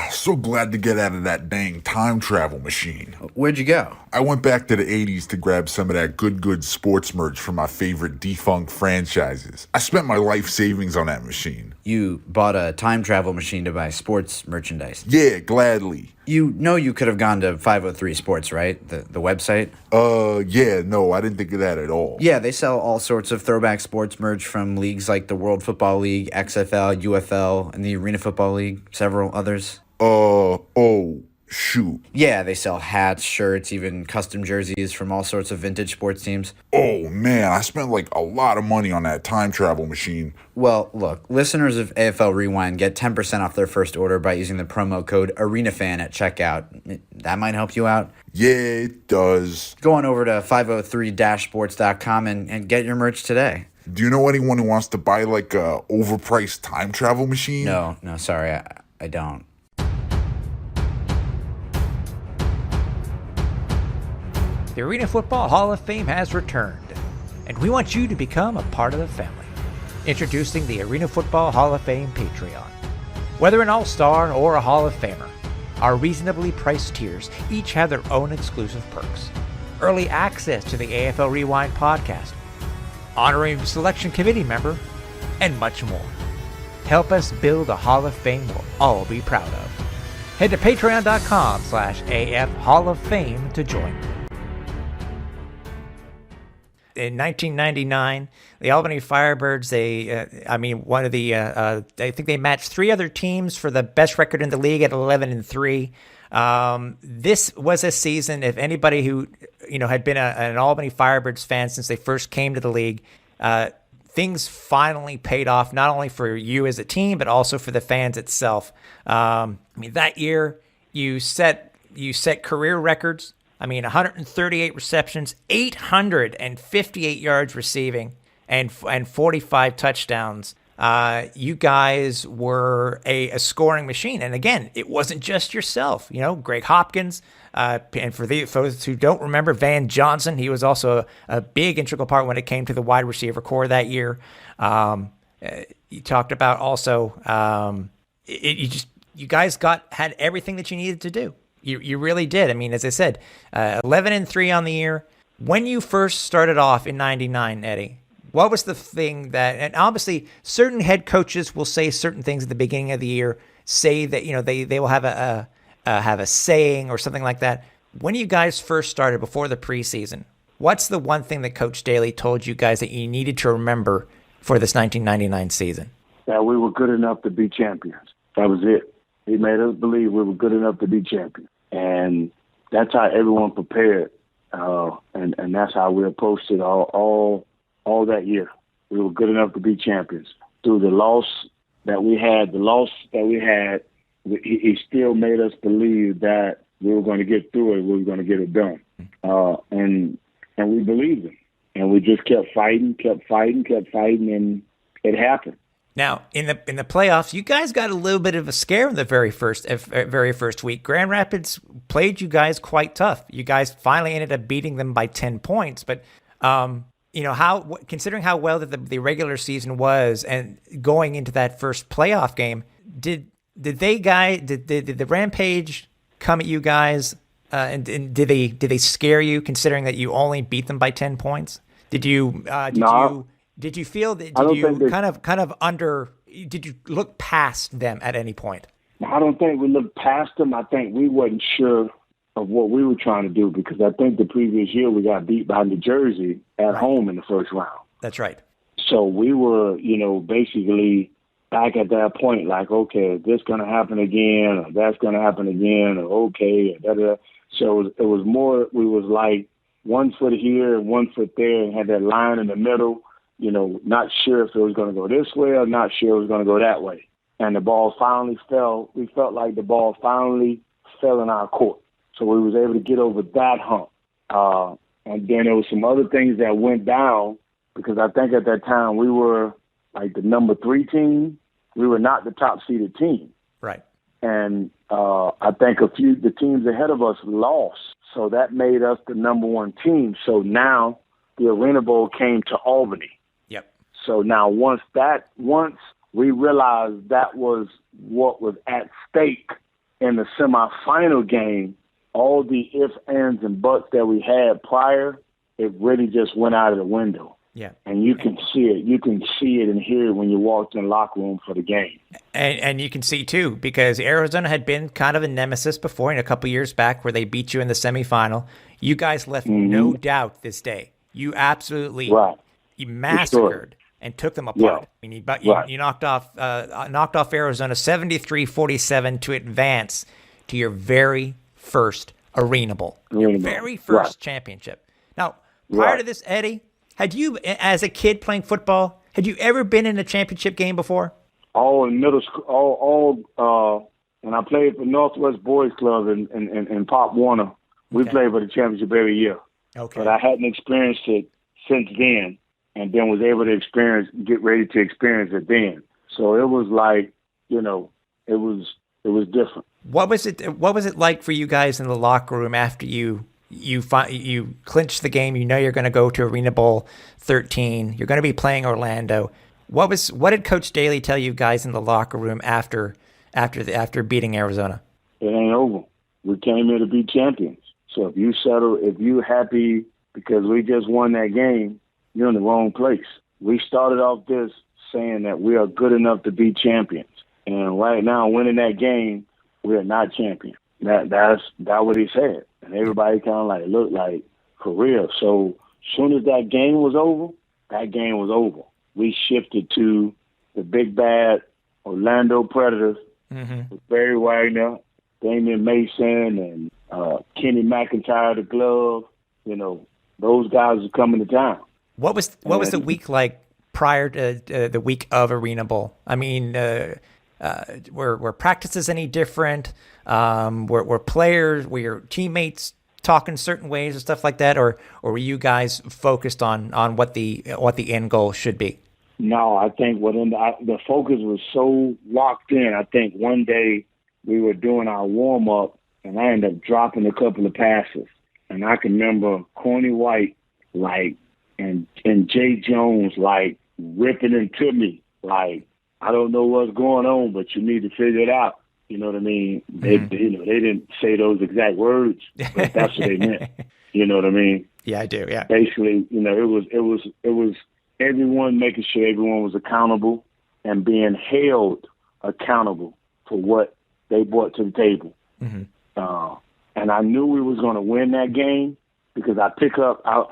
So glad to get out of that dang time travel machine. Where'd you go? I went back to the 80s to grab some of that good sports merch from my favorite defunct franchises. I spent my life savings on that machine. You bought a time travel machine to buy sports merchandise? Yeah, gladly. You know you could have gone to 503 Sports, right? The website? Yeah, no, I didn't think of that at all. Yeah, they sell all sorts of throwback sports merch from leagues like the World Football League, XFL, UFL, and the Arena Football League, several others. Shoot. Yeah, they sell hats, shirts, even custom jerseys from all sorts of vintage sports teams. Oh, man, I spent like a lot of money on that time travel machine. Well, look, listeners of AFL Rewind get 10% off their first order by using the promo code ARENAFAN at checkout. That might help you out. Yeah, it does. Go on over to 503-sports.com and get your merch today. Do you know anyone who wants to buy like a overpriced time travel machine? No, sorry, I don't. The Arena Football Hall of Fame has returned, and we want you to become a part of the family. Introducing the Arena Football Hall of Fame Patreon. Whether an All-Star or a Hall of Famer, our reasonably priced tiers each have their own exclusive perks. Early access to the AFL Rewind podcast, honorary selection committee member, and much more. Help us build a Hall of Fame we'll all be proud of. Head to patreon.com/AF Hall of Fame to join. In 1999, the Albany Firebirds, I think they matched three other teams for the best record in the league at 11-3. This was a season, if anybody who, had been an Albany Firebirds fan since they first came to the league, things finally paid off, not only for you as a team, but also for the fans itself. That year you set career records. 138 receptions, 858 yards receiving, and 45 touchdowns. You guys were a scoring machine. And again, it wasn't just yourself. Greg Hopkins, and for those who don't remember, Van Johnson, he was also a big integral part when it came to the wide receiver core that year. You talked about also, you guys had everything that you needed to do. You really did. As I said, 11-3 on the year. When you first started off in 99, Eddie, what was the thing that, and obviously certain head coaches will say certain things at the beginning of the year, say that, they will have a saying or something like that. When you guys first started before the preseason, what's the one thing that Coach Daly told you guys that you needed to remember for this 1999 season? That we were good enough to be champions. That was it. He made us believe we were good enough to be champions. And that's how everyone prepared, and that's how we approached it all that year. We were good enough to be champions. Through the loss that we had, he still made us believe that we were going to get through it. We were going to get it done, and we believed him. And we just kept fighting, and it happened. Now, in the playoffs, you guys got a little bit of a scare in the very first week. Grand Rapids played you guys quite tough. You guys finally ended up beating them by 10 points. But considering how well that the regular season was, and going into that first playoff game, did the Rampage come at you guys? And did they scare you, considering that you only beat them by 10 points? Did you? Did you feel that? Did you look past them at any point? I don't think we looked past them. I think we wasn't sure of what we were trying to do, because I think the previous year we got beat by New Jersey at home in the first round. That's right. So we were, basically back at that point, like, okay, is this going to happen again, or that's going to happen again, or okay, or da-da. So it was more, we was like 1 foot here and 1 foot there, and had that line in the middle, not sure if it was going to go this way or not sure it was going to go that way. And the ball finally fell. We felt like the ball finally fell in our court. So we was able to get over that hump. And then there was some other things that went down, because I think at that time we were like the number 3 team. We were not the top seeded team. Right. And I think the teams ahead of us lost. So that made us the number 1 team. So now the Arena Bowl came to Albany. Yep. So now once we realized that was what was at stake in the semifinal game, all the ifs, ands, and buts that we had prior, it really just went out of the window. Yeah. And you can see it. You can see it and hear it when you walked in the locker room for the game. And you can see, too, because Arizona had been kind of a nemesis before, in a couple years back, where they beat you in the semifinal. You guys left no doubt this day. You absolutely you massacred and took them apart. Yeah. I mean, you knocked off Arizona 73-47 to advance to your very first Arena Bowl. Your very first championship. Now, prior to this, Eddie, had you, as a kid playing football, had you ever been in a championship game before? All in middle school, when I played for Northwest Boys Club in Pop Warner, we played for the championship every year. Okay. But I hadn't experienced it since then, and then was able to get ready to experience it then. So it was like, it was different. What was it like for you guys in the locker room after you clinched the game? You're going to go to Arena Bowl 13. You're going to be playing Orlando. What did Coach Daly tell you guys in the locker room after beating Arizona? It ain't over. We came here to be champions. So if you happy because we just won that game, you're in the wrong place. We started off this saying that we are good enough to be champions. And right now, winning that game, we are not champions. That's what he said. And everybody kind of looked like, for real. So as soon as that game was over. We shifted to the big bad Orlando Predators with Barry Wagner, Damian Mason, and Kenny McIntyre, the glove. Those guys are coming to town. What was the week like prior to the week of Arena Bowl? I mean, were practices any different? Were players, were your teammates talking certain ways or stuff like that, or were you guys focused on what the end goal should be? No, I think the focus was so locked in. I think one day we were doing our warm up, and I ended up dropping a couple of passes, and I can remember Corny White and Jay Jones ripping into me I don't know what's going on, but you need to figure it out. You know what I mean? They didn't say those exact words, but that's what they meant. You know what I mean? Yeah, I do. Yeah. Basically, it was everyone making sure everyone was accountable and being held accountable for what they brought to the table. And I knew we was going to win that game because I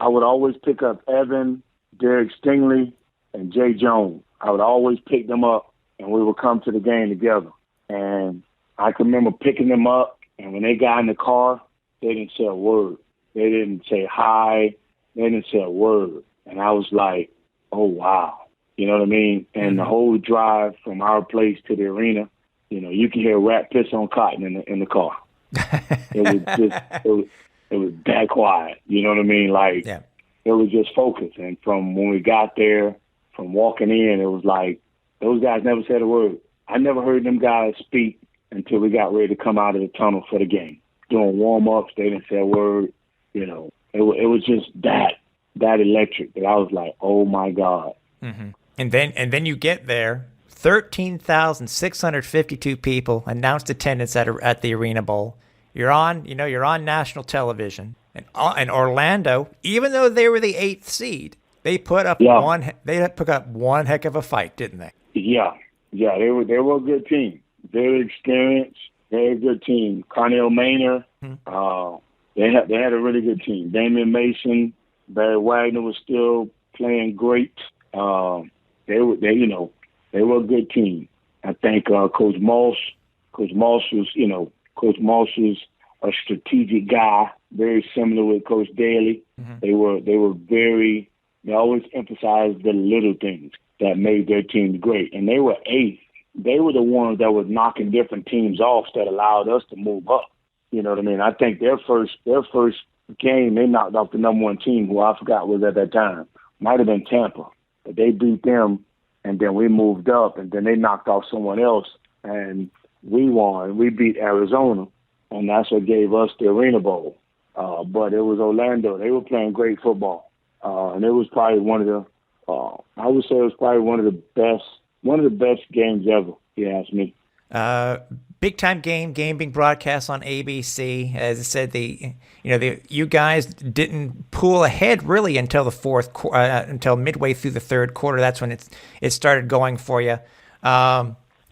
would always pick up Evan, Derek Stingley, and Jay Jones. I would always pick them up, and we would come to the game together. And I can remember picking them up, and when they got in the car, they didn't say a word. They didn't say hi. They didn't say a word. And I was like, oh, wow. You know what I mean? And the whole drive from our place to the arena, you can hear rat piss on cotton in the car. It was that quiet. You know what I mean? It was just focused. And from when we got there, from walking in, it was like those guys never said a word. I never heard them guys speak until we got ready to come out of the tunnel for the game. Doing warm-ups, they didn't say a word. It was just that electric that I was like, oh, my God. And then you get there, 13,652 people announced attendance at the Arena Bowl. You're on national television. And Orlando, even though they were the 8th seed, they put up one heck of a fight, didn't they? Yeah, they were a good team. Very experienced, very good team. Cornell Maynard, they had a really good team. Damian Mason, Barry Wagner was still playing great. They were a good team. I think Coach Moss was, Coach Moss was a strategic guy, very similar with Coach Daly. Mm-hmm. They always emphasized the little things that made their team great. And they were eighth. They were the ones that were knocking different teams off that allowed us to move up. You know what I mean? I think their first game, they knocked off the number one team, who I forgot was at that time. Might have been Tampa. But they beat them, and then we moved up, and then they knocked off someone else, and we won. We beat Arizona, and that's what gave us the Arena Bowl. But it was Orlando. They were playing great football. And it was probably one of the best games ever, if you ask me. Big time game being broadcast on ABC. As I said, you guys didn't pull ahead really until until midway through the third quarter. That's when it started going for you.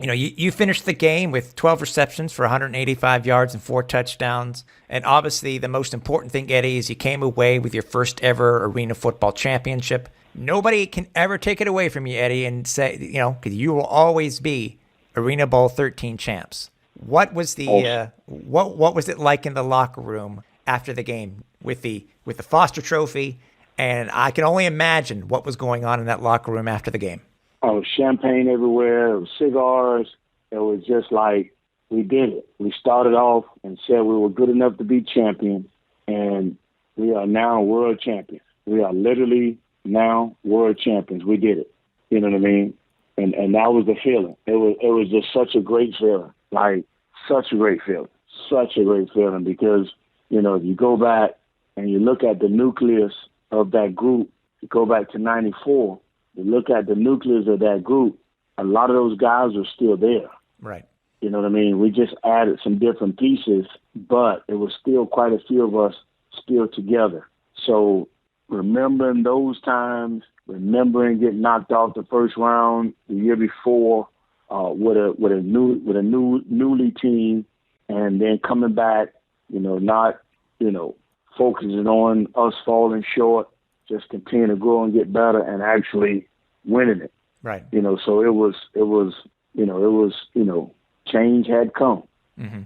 You finished the game with 12 receptions for 185 yards and 4 touchdowns. And obviously the most important thing, Eddie, is you came away with your first ever Arena Football Championship. Nobody can ever take it away from you, Eddie, and say, because you will always be Arena Bowl 13 champs. What was what was it like in the locker room after the game with the Foster Trophy? And I can only imagine what was going on in that locker room after the game. Oh, champagne everywhere. It was cigars. It was just like, we did it. We started off and said we were good enough to be champions, and we are now world champions. We are literally now world champions. We did it. You know what I mean? And that was the feeling. It was just such a great feeling. Like, such a great feeling. Such a great feeling because, if you go back and you look at the nucleus of that group, you go back to 94, you look at the nucleus of that group, a lot of those guys are still there. Right. You know what I mean? We just added some different pieces, but it was still quite a few of us still together. So remembering those times, remembering getting knocked off the first round the year before with a newly team, and then coming back, not focusing on us falling short, just continue to grow and get better, and actually winning it. Right. So it was change had come. Mm-hmm.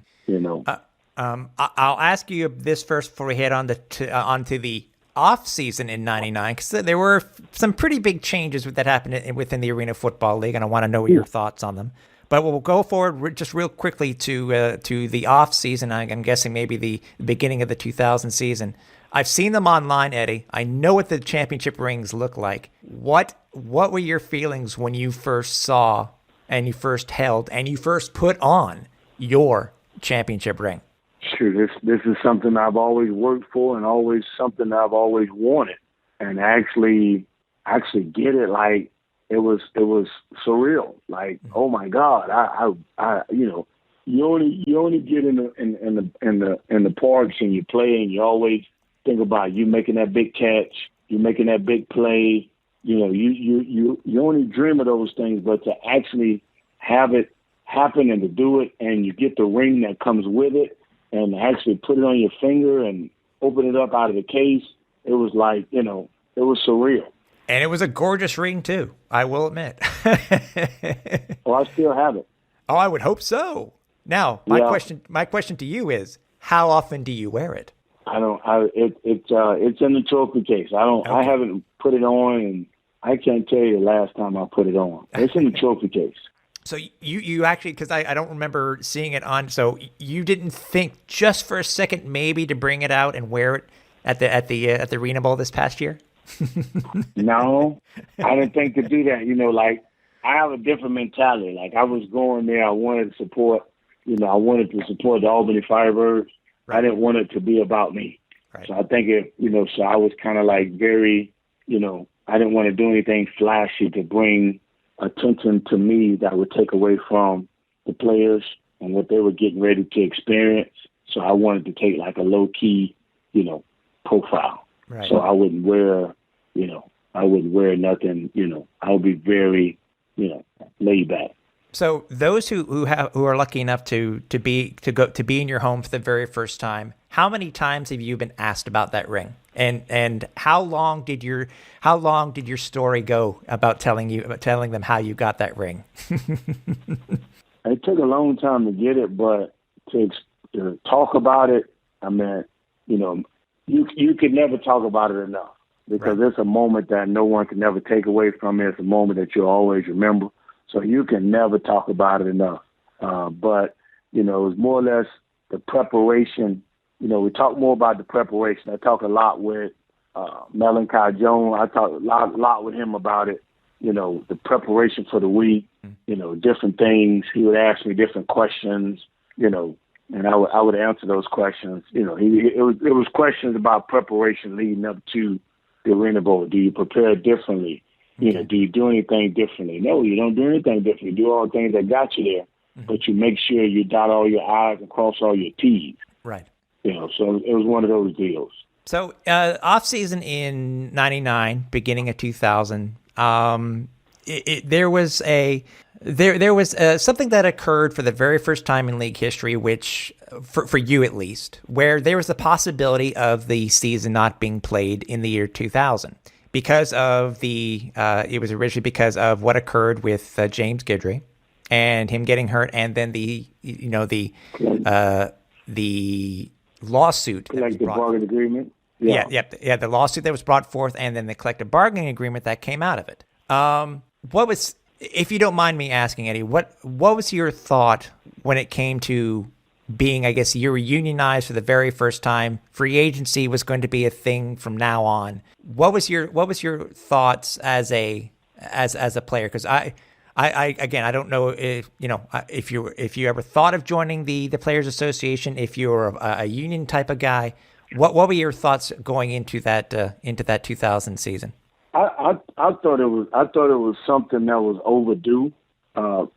I'll ask you this first before we head on onto the off season in '99, because there were some pretty big changes that happened within the Arena Football League, and I want to know your thoughts on them. But we'll go forward just real quickly to the off season. I'm guessing maybe the beginning of the 2000 season. I've seen them online, Eddie. I know what the championship rings look like. What were your feelings when you first saw and you first held and you first put on your championship ring? Sure, this is something I've always worked for and always something I've always wanted. And actually get it, like, it was surreal. Like, oh my God, you only get in the parks and you play and you always think about you making that big catch, you making that big play. You only dream of those things, but to actually have it happen and to do it, and you get the ring that comes with it, and actually put it on your finger and open it up out of the case, it was like, it was surreal. And it was a gorgeous ring too, I will admit. Well, I still have it. Oh, I would hope so. Now, my question to you is, how often do you wear it? It's in the trophy case. Okay. I haven't put it on, and I can't tell you the last time I put it on. It's in the trophy case. So you actually, because I don't remember seeing it on, so you didn't think just for a second maybe to bring it out and wear it at the Arena Bowl this past year? No, I didn't think to do that. Like, I have a different mentality. Like, I was going there, I wanted to support the Albany Firebirds. Right. I didn't want it to be about me. Right. So I think so I was kind of like very, I didn't want to do anything flashy to bring attention to me that would take away from the players and what they were getting ready to experience. So I wanted to take like a low key, profile. Right. So I wouldn't wear nothing, I would be very, laid back. So those who are lucky enough to be in your home for the very first time, how many times have you been asked about that ring? And how long did your story go about telling them how you got that ring? It took a long time to get it, but to talk about it, I mean, you could never talk about it enough, because It's a moment that no one can never take away from you. It's a moment that you'll always remember. So you can never talk about it enough. But, it was more or less the preparation. We talk more about the preparation. I talk a lot with Malachi Jones. I talk a lot with him about it, the preparation for the week, different things. He would ask me different questions, and I would answer those questions. It was questions about preparation leading up to the Arena Bowl. Do you prepare differently? Do you do anything differently? No, you don't do anything differently. You do all the things that got you there, but you make sure you dot all your I's and cross all your T's. Right. So it was one of those deals. So off season in '99, beginning of 2000, there was something that occurred for the very first time in league history, which for you at least, where there was the possibility of the season not being played in the year 2000. Because of it was originally because of what occurred with James Guidry and him getting hurt, and then the lawsuit, collective bargaining agreement. The lawsuit that was brought forth, and then the collective bargaining agreement that came out of it. What was, if you don't mind me asking, Eddie, what was your thought when it came to being, I guess, you were unionized for the very first time? Free agency was going to be a thing from now on. What was your thoughts as a player? Because I don't know if you ever thought of joining the Players Association, if you were a union type of guy. What were your thoughts going into that 2000 season? I thought it was something that was overdue,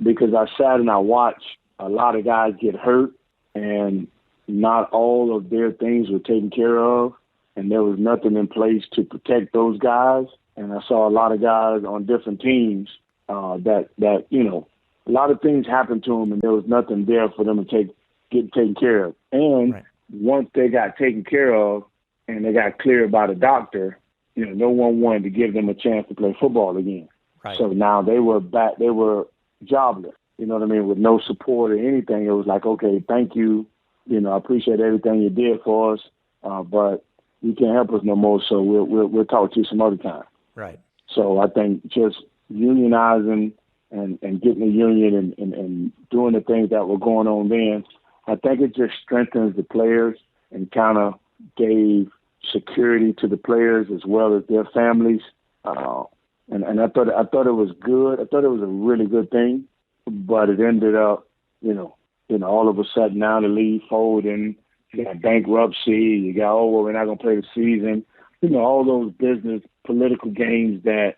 because I sat and I watched a lot of guys get hurt, and not all of their things were taken care of, and there was nothing in place to protect those guys. And I saw a lot of guys on different teams that a lot of things happened to them, and there was nothing there for them to get taken care of. And once they got taken care of and they got cleared by the doctor, no one wanted to give them a chance to play football again. Right. So now they were back. They were jobless. With no support or anything. It was like, okay, thank you. I appreciate everything you did for us, but you can't help us no more. So we'll talk to you some other time. Right. So I think just unionizing and getting a union and doing the things that were going on then, I think it just strengthens the players and kind of gave security to the players as well as their families. And I thought it was good. I thought it was a really good thing. But it ended up, all of a sudden now the league folding, you got bankruptcy, you got, we're not going to play the season. All those business, political games that,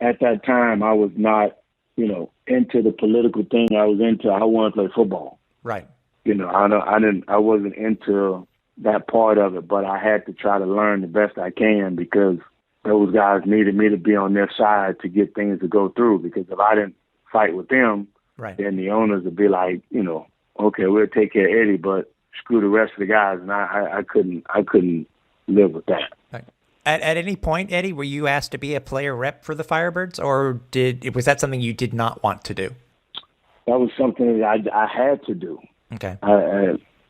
at that time I was not, into the political thing I was into. I wanted to play football. Right. I wasn't into that part of it, but I had to try to learn the best I can, because those guys needed me to be on their side to get things to go through. Because if I didn't fight with them, then the owners would be like, okay, we'll take care of Eddie, but screw the rest of the guys. And I couldn't live with that. Right. At any point, Eddie, were you asked to be a player rep for the Firebirds, or was that something you did not want to do? That was something that I had to do. Okay.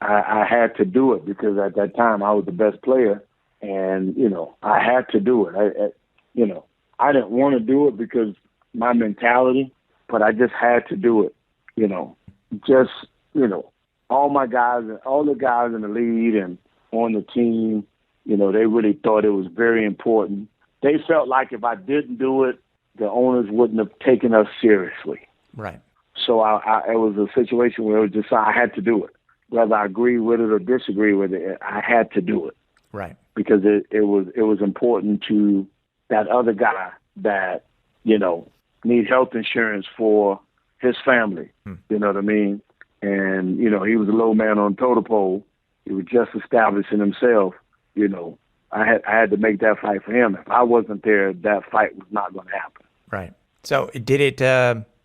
I had to do it because at that time I was the best player, and I had to do it. I didn't want to do it because my mentality, but I just had to do it. All the guys in the league and on the team, they really thought it was very important. They felt like if I didn't do it, the owners wouldn't have taken us seriously. Right. So it was a situation where it was just, I had to do it. Whether I agree with it or disagree with it, I had to do it. Right. Because it was important to that other guy that, need health insurance for his family. You know what I mean? And, he was a low man on the totem pole. He was just establishing himself. I had to make that fight for him. If I wasn't there, that fight was not going to happen. Right. So did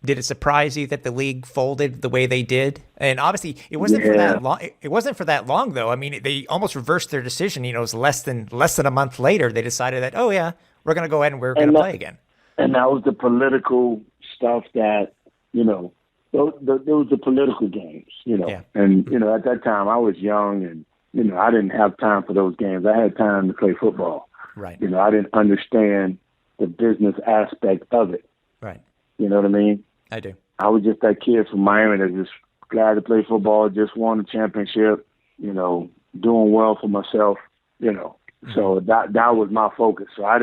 Did it surprise you that the league folded the way they did? And obviously, it wasn't for that long. It wasn't for that long, though. I mean, they almost reversed their decision. You know, it was less than a month later. They decided that, oh yeah, we're going to go ahead and we're going to play again. And that was the political stuff that, you know, there was the political games, you know. Yeah. And, you know, at that time I was young and, you know, I didn't have time for those games. I had time to play football. Right. You know, I didn't understand the business aspect of it. Right. You know what I mean? I do. I was just that kid from Miami that just glad to play football, just won a championship, you know, doing well for myself, you know. Mm-hmm. So that was my focus. So I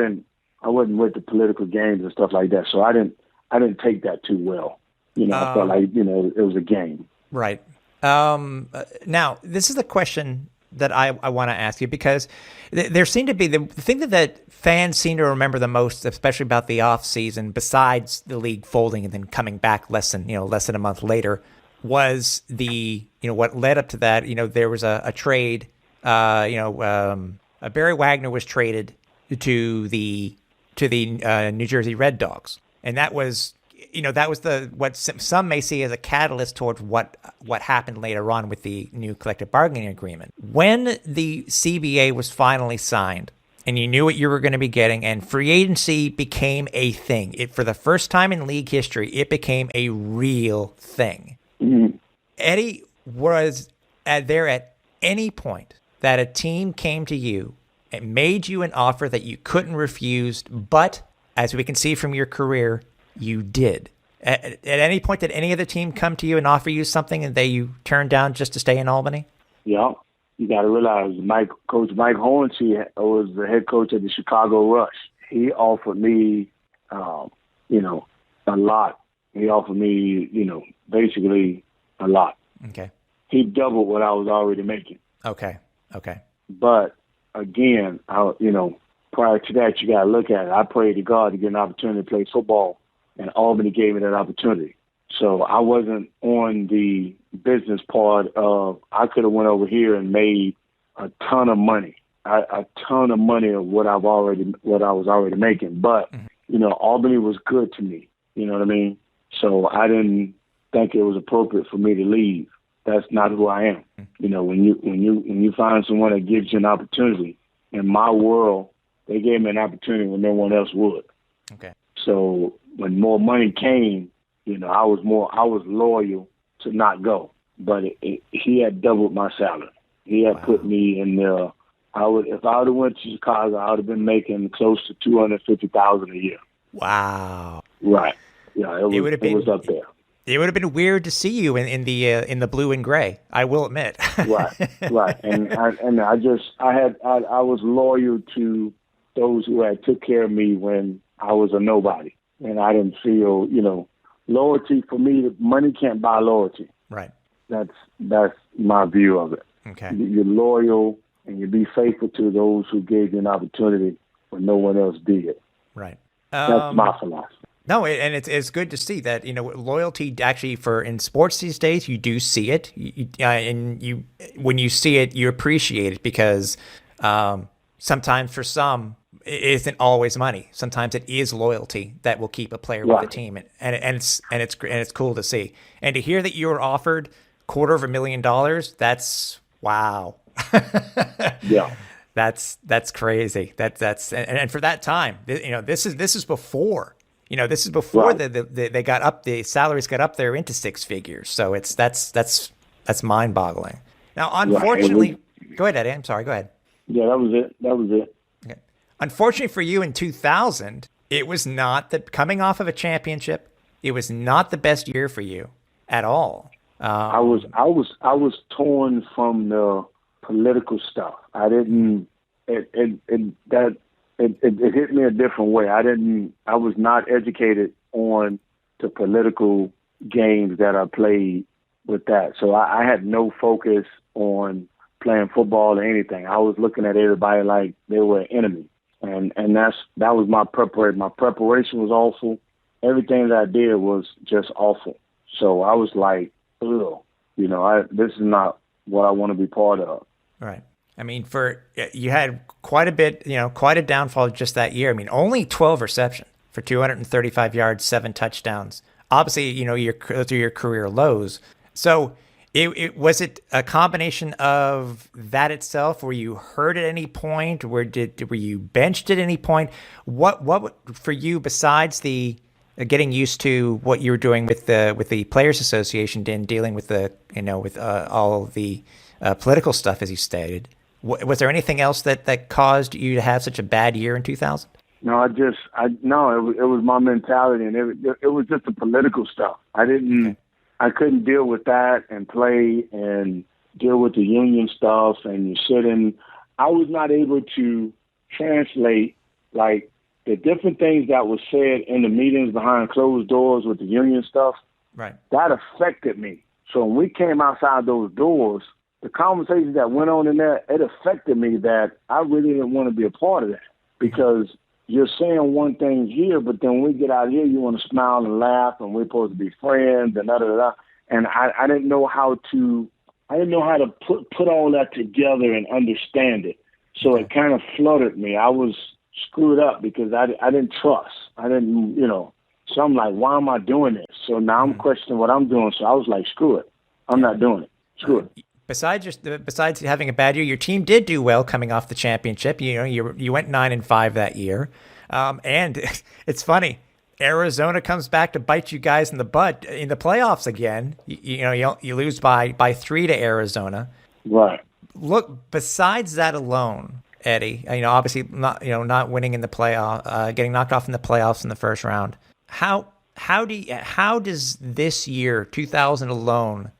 wasn't with the political games and stuff like that. So I didn't take that too well. You know, I felt like, you know, it was a game. Right. Now, this is the question that I want to ask you, because there seemed to be the thing that fans seem to remember the most, especially about the off season, besides the league folding and then coming back less than a month later, was what led up to that. You know, there was a trade. Barry Wagner was traded to the New Jersey Red Dogs, and that was what some may see as a catalyst towards what happened later on with the new collective bargaining agreement. When the CBA was finally signed and you knew what you were going to be getting and free agency became a thing, for the first time in league history, it became a real thing. Mm-hmm. Eddie, was there at any point that a team came to you and made you an offer that you couldn't refuse, but as we can see from your career, you did? At any point, did any other team come to you and offer you something and you turned down just to stay in Albany? Yeah. You got to realize Coach Mike Hornsey was the head coach of the Chicago Rush. He offered me, a lot. He offered me, basically a lot. Okay. He doubled what I was already making. Okay. But again, prior to that, you got to look at it. I prayed to God to get an opportunity to play football, and Albany gave me that opportunity. So I wasn't on the business part of, I could have went over here and made a ton of money, a ton of money of what I was already making. But, Albany was good to me. You know what I mean? So I didn't think it was appropriate for me to leave. That's not who I am. You know, when you find someone that gives you an opportunity, in my world, they gave me an opportunity when no one else would. Okay. So when more money came, I was loyal to not go. But he had doubled my salary. He had put me in there. If I would have went to Chicago, I would have been making close to $250,000 a year. Wow. Right. Yeah, it was up there. It would have been weird to see you in the blue and gray, I will admit. Right. And I was loyal to those who had took care of me when I was a nobody. And I didn't feel, loyalty for me, money can't buy loyalty. Right. That's my view of it. Okay. You're loyal and you be faithful to those who gave you an opportunity when no one else did. Right. That's my philosophy. No, and it's good to see that, loyalty actually in sports these days, you do see it. When you see it, you appreciate it, because sometimes for some, it isn't always money. Sometimes it is loyalty that will keep a player with the team, and it's cool to see. And to hear that you were offered $250,000, that's wow. Yeah. That's crazy. That's and for that time, this is before. This is before the salaries got up there into six figures. So that's mind-boggling. Now, unfortunately, go ahead, Eddie. I'm sorry. Go ahead. Yeah, that was it. Okay. Unfortunately for you, in 2000, it was not coming off of a championship. It was not the best year for you at all. I was torn from the political stuff. I didn't. It hit me a different way. I was not educated on the political games that I played with that. So I had no focus on playing football or anything. I was looking at everybody like they were an enemy. And that was my preparation. My preparation was awful. Everything that I did was just awful. So I was like, ugh, this is not what I want to be part of. Right. I mean, you had quite a bit, quite a downfall just that year. I mean, only 12 receptions for 235 yards, 7 touchdowns. obviously, those are your career lows. So it was it a combination of that itself? Were you hurt at any point? Were you benched at any point? What for you besides the getting used to what you were doing with the Players Association and dealing with with all of the political stuff, as you stated? Was there anything else that caused you to have such a bad year in 2000? No, it was my mentality, and it was just the political stuff. I couldn't deal with that and play and deal with the union stuff and you sit in. I was not able to translate like the different things that were said in the meetings behind closed doors with the union stuff. Right. That affected me. So when we came outside those doors, the conversations that went on in there, it affected me that I really didn't want to be a part of that because you're saying one thing here, but then when we get out here, you want to smile and laugh, and we're supposed to be friends, and da-da-da-da. And I didn't know how to put all that together and understand it. So it kind of fluttered me. I was screwed up because I didn't trust. I didn't, So I'm like, why am I doing this? So now I'm questioning what I'm doing. So I was like, screw it. I'm not doing it. Screw it. Besides having a bad year, your team did do well coming off the championship. You went 9-5 that year, and it's funny. Arizona comes back to bite you guys in the butt in the playoffs again. You lose by 3 to Arizona. Right. Look, besides that alone, Eddie, obviously not winning in the playoff, getting knocked off in the playoffs in the first round. How does this year 2000 alone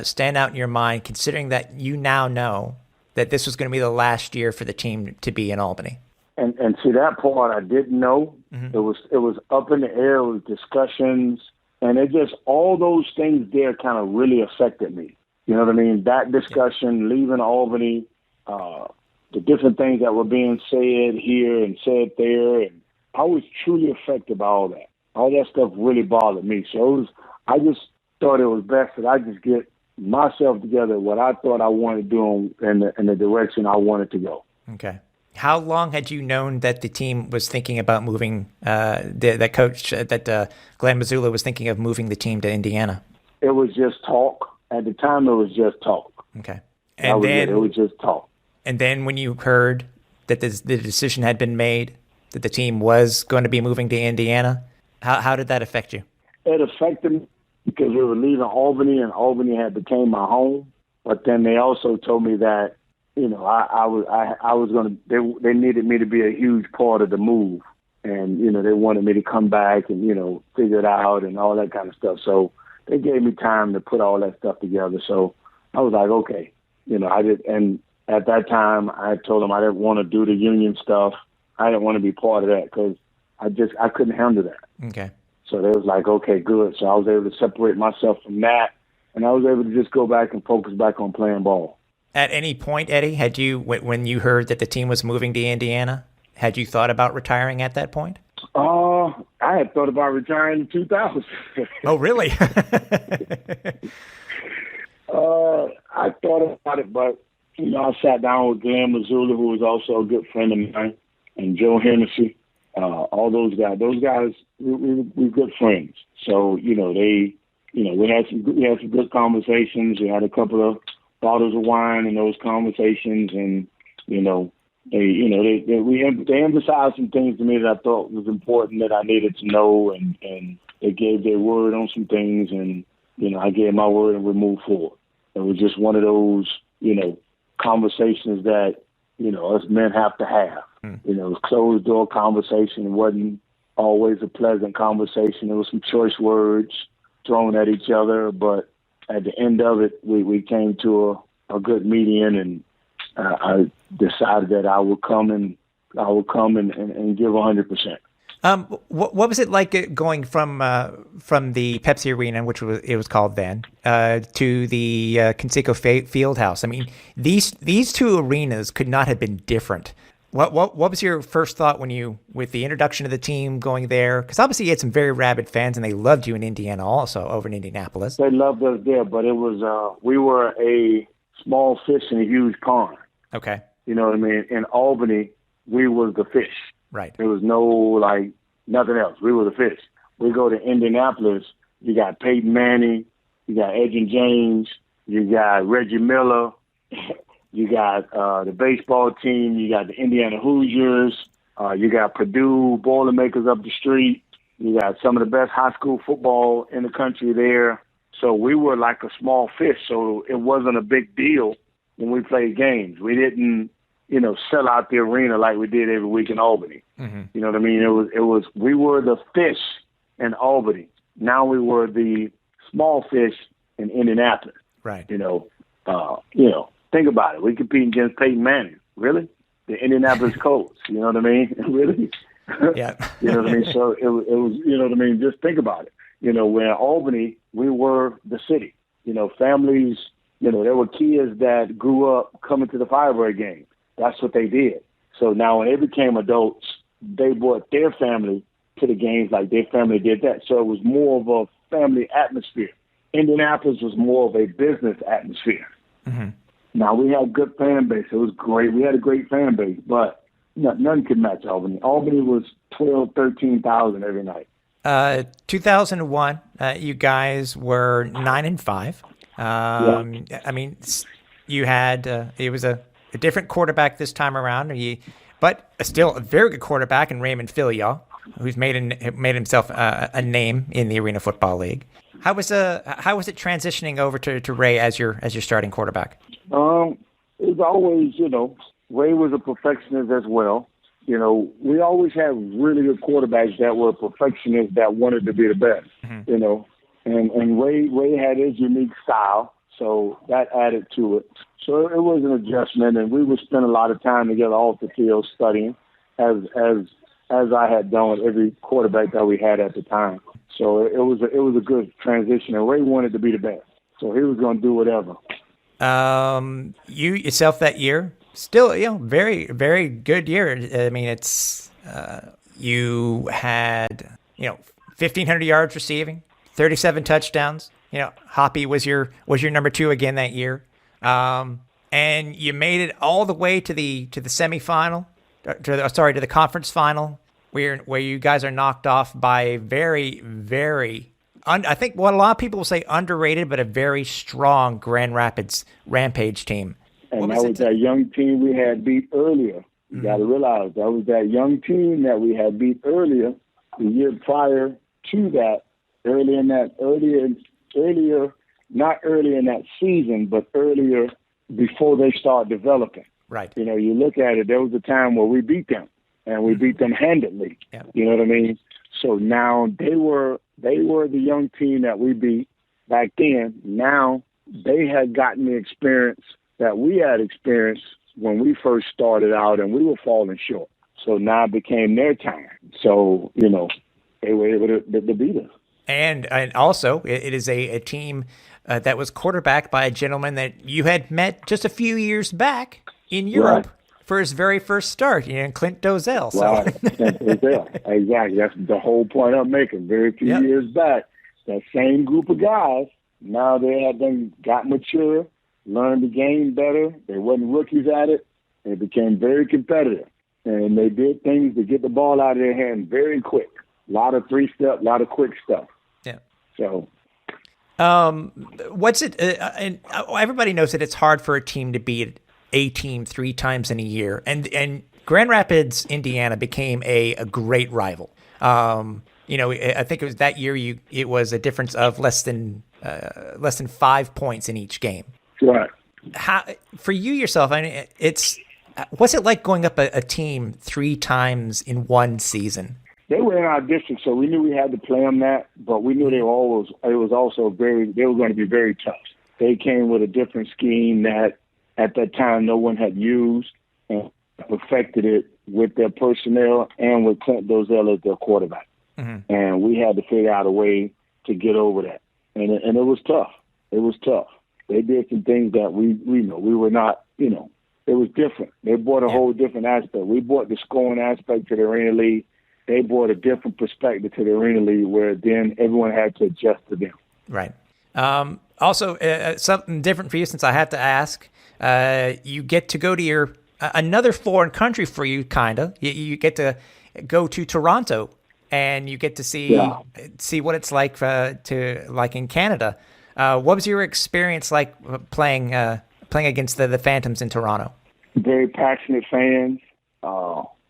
stand out in your mind, considering that you now know that this was going to be the last year for the team to be in Albany? And see, that part I didn't know. Mm-hmm. It was up in the air. It was discussions, and it just all those things there kind of really affected me. You know what I mean? That discussion, leaving Albany, the different things that were being said here and said there, and I was truly affected by all that. All that stuff really bothered me. So I just thought it was best that I just get myself together, what I thought I wanted to do in the direction I wanted to go. Okay. How long had you known that the team was thinking about moving, that Glenn Missoula was thinking of moving the team to Indiana? It was just talk. At the time, it was just talk. Okay. And then it was just talk. And then when you heard that the decision had been made, that the team was going to be moving to Indiana, how did that affect you? It affected me because we were leaving Albany, and Albany had became my home. But then they also told me that, I was going to. They needed me to be a huge part of the move, and they wanted me to come back and figure it out and all that kind of stuff. So they gave me time to put all that stuff together. So I was like, okay, I did. And at that time, I told them I didn't want to do the union stuff. I didn't want to be part of that because I couldn't handle that. Okay. So they was like, okay, good. So I was able to separate myself from that, and I was able to just go back and focus back on playing ball. At any point, Eddie, had you, when you heard that the team was moving to Indiana, had you thought about retiring at that point? I had thought about retiring in 2000. Oh, really? I thought about it, but, I sat down with Glenn Missoula, who was also a good friend of mine, and Joe Hennessy, all those guys. Those guys, we're good friends. So, we had some good conversations. We had a couple of bottles of wine in those conversations, and they emphasized some things to me that I thought was important that I needed to know, and they gave their word on some things, and I gave my word, and we moved forward. It was just one of those conversations that us men have to have. It was closed door conversation. It wasn't always a pleasant conversation. There was some choice words thrown at each other, but at the end of it, we came to a good median, and I decided that I would come and give 100%. What was it like going from the Pepsi Arena, which it was called then, to the Conseco Fieldhouse? I mean, these two arenas could not have been different. What was your first thought with the introduction of the team going there? Because obviously you had some very rabid fans, and they loved you in Indiana also, over in Indianapolis. They loved us there, but it was we were a small fish in a huge pond. Okay. You know what I mean? In Albany, we was the fish. Right. There was no, nothing else. We were the fish. we go to Indianapolis, you got Peyton Manning, you got Edgerrin James, you got Reggie Miller, you got the baseball team, you got the Indiana Hoosiers, you got Purdue Boilermakers up the street, you got some of the best high school football in the country there. So we were like a small fish, so it wasn't a big deal when we played games. We didn't, sell out the arena like we did every week in Albany. Mm-hmm. You know what I mean? We were the fish in Albany. Now we were the small fish in Indianapolis. Right. Think about it. We competing against Peyton Manning. Really? The Indianapolis Colts. You know what I mean? Really? Yeah. You know what I mean? So it was, you know what I mean? Just think about it. Where in Albany, we were the city. Families, there were kids that grew up coming to the Firebird game. That's what they did. So now when they became adults, they brought their family to the games like their family did that. So it was more of a family atmosphere. Indianapolis was more of a business atmosphere. Mm-hmm. Now, we had a good fan base. It was great. We had a great fan base, but none could match Albany. Albany was 12,000, 13,000 every night. 2001, you guys were 9-5. I mean, you had it was a different quarterback this time around, but still a very good quarterback in Raymond Filial, who's made himself a name in the Arena Football League. How was it transitioning over to Ray as your starting quarterback? It was always, Ray was a perfectionist as well. We always had really good quarterbacks that were perfectionists that wanted to be the best. Mm-hmm. And Ray had his unique style, so that added to it. So it was an adjustment, and we would spend a lot of time together off the field studying, as I had done with every quarterback that we had at the time. So it was a good transition, and Ray wanted to be the best, so he was going to do whatever. You yourself that year, still, very, very good year. I mean, it's you had 1,500 yards receiving, 37 touchdowns. Hoppy was your number 2 again that year. And you made it all the way to the semifinal, to the conference final, where you guys are knocked off by a very, very, I think what a lot of people will say underrated, but a very strong Grand Rapids Rampage team. And that was that young team we had beat earlier. You got to realize that was that young team that we had beat earlier, the year prior to that, not earlier in that season, but earlier before they start developing. Right. You look at it, there was a time where we beat them, and we beat them handedly. Yeah. You know what I mean? So now they were the young team that we beat back then. Now they had gotten the experience that we had experienced when we first started out, and we were falling short. So now it became their time. So, they were able to beat us. And also, it is a team that was quarterbacked by a gentleman that you had met just a few years back in Europe for his very first start, Clint Dozell. So. Right, Clint Dozell. Exactly. That's the whole point I'm making. Very few years back, that same group of guys, now they have got mature, learned the game better. They wasn't rookies at it. They became very competitive. And they did things to get the ball out of their hand very quick. A lot of 3-step, a lot of quick stuff. Yeah. So, what's it? And everybody knows that it's hard for a team to beat a team 3 times in a year, and Grand Rapids, Indiana, became a great rival. I think it was that year. It was a difference of less than 5 points in each game. Right. How for you yourself? I mean, what's it like going up a team 3 times in one season? They were in our district, so we knew we had to play them that, but we knew they were going to be very tough. They came with a different scheme that at that time no one had used, and perfected it with their personnel and with Clint Dozell as their quarterback. Mm-hmm. And we had to figure out a way to get over that. And it was tough. It was tough. They did some things that we were not, it was different. They brought a whole different aspect. We brought the scoring aspect to the Arena League. They brought a different perspective to the Arena League, where then everyone had to adjust to them. Right. Also, something different for you, since I have to ask. You get to go to another foreign country for you, kind of. You get to go to Toronto and you get to see what it's like in Canada. What was your experience like playing against the Phantoms in Toronto? Very passionate fans.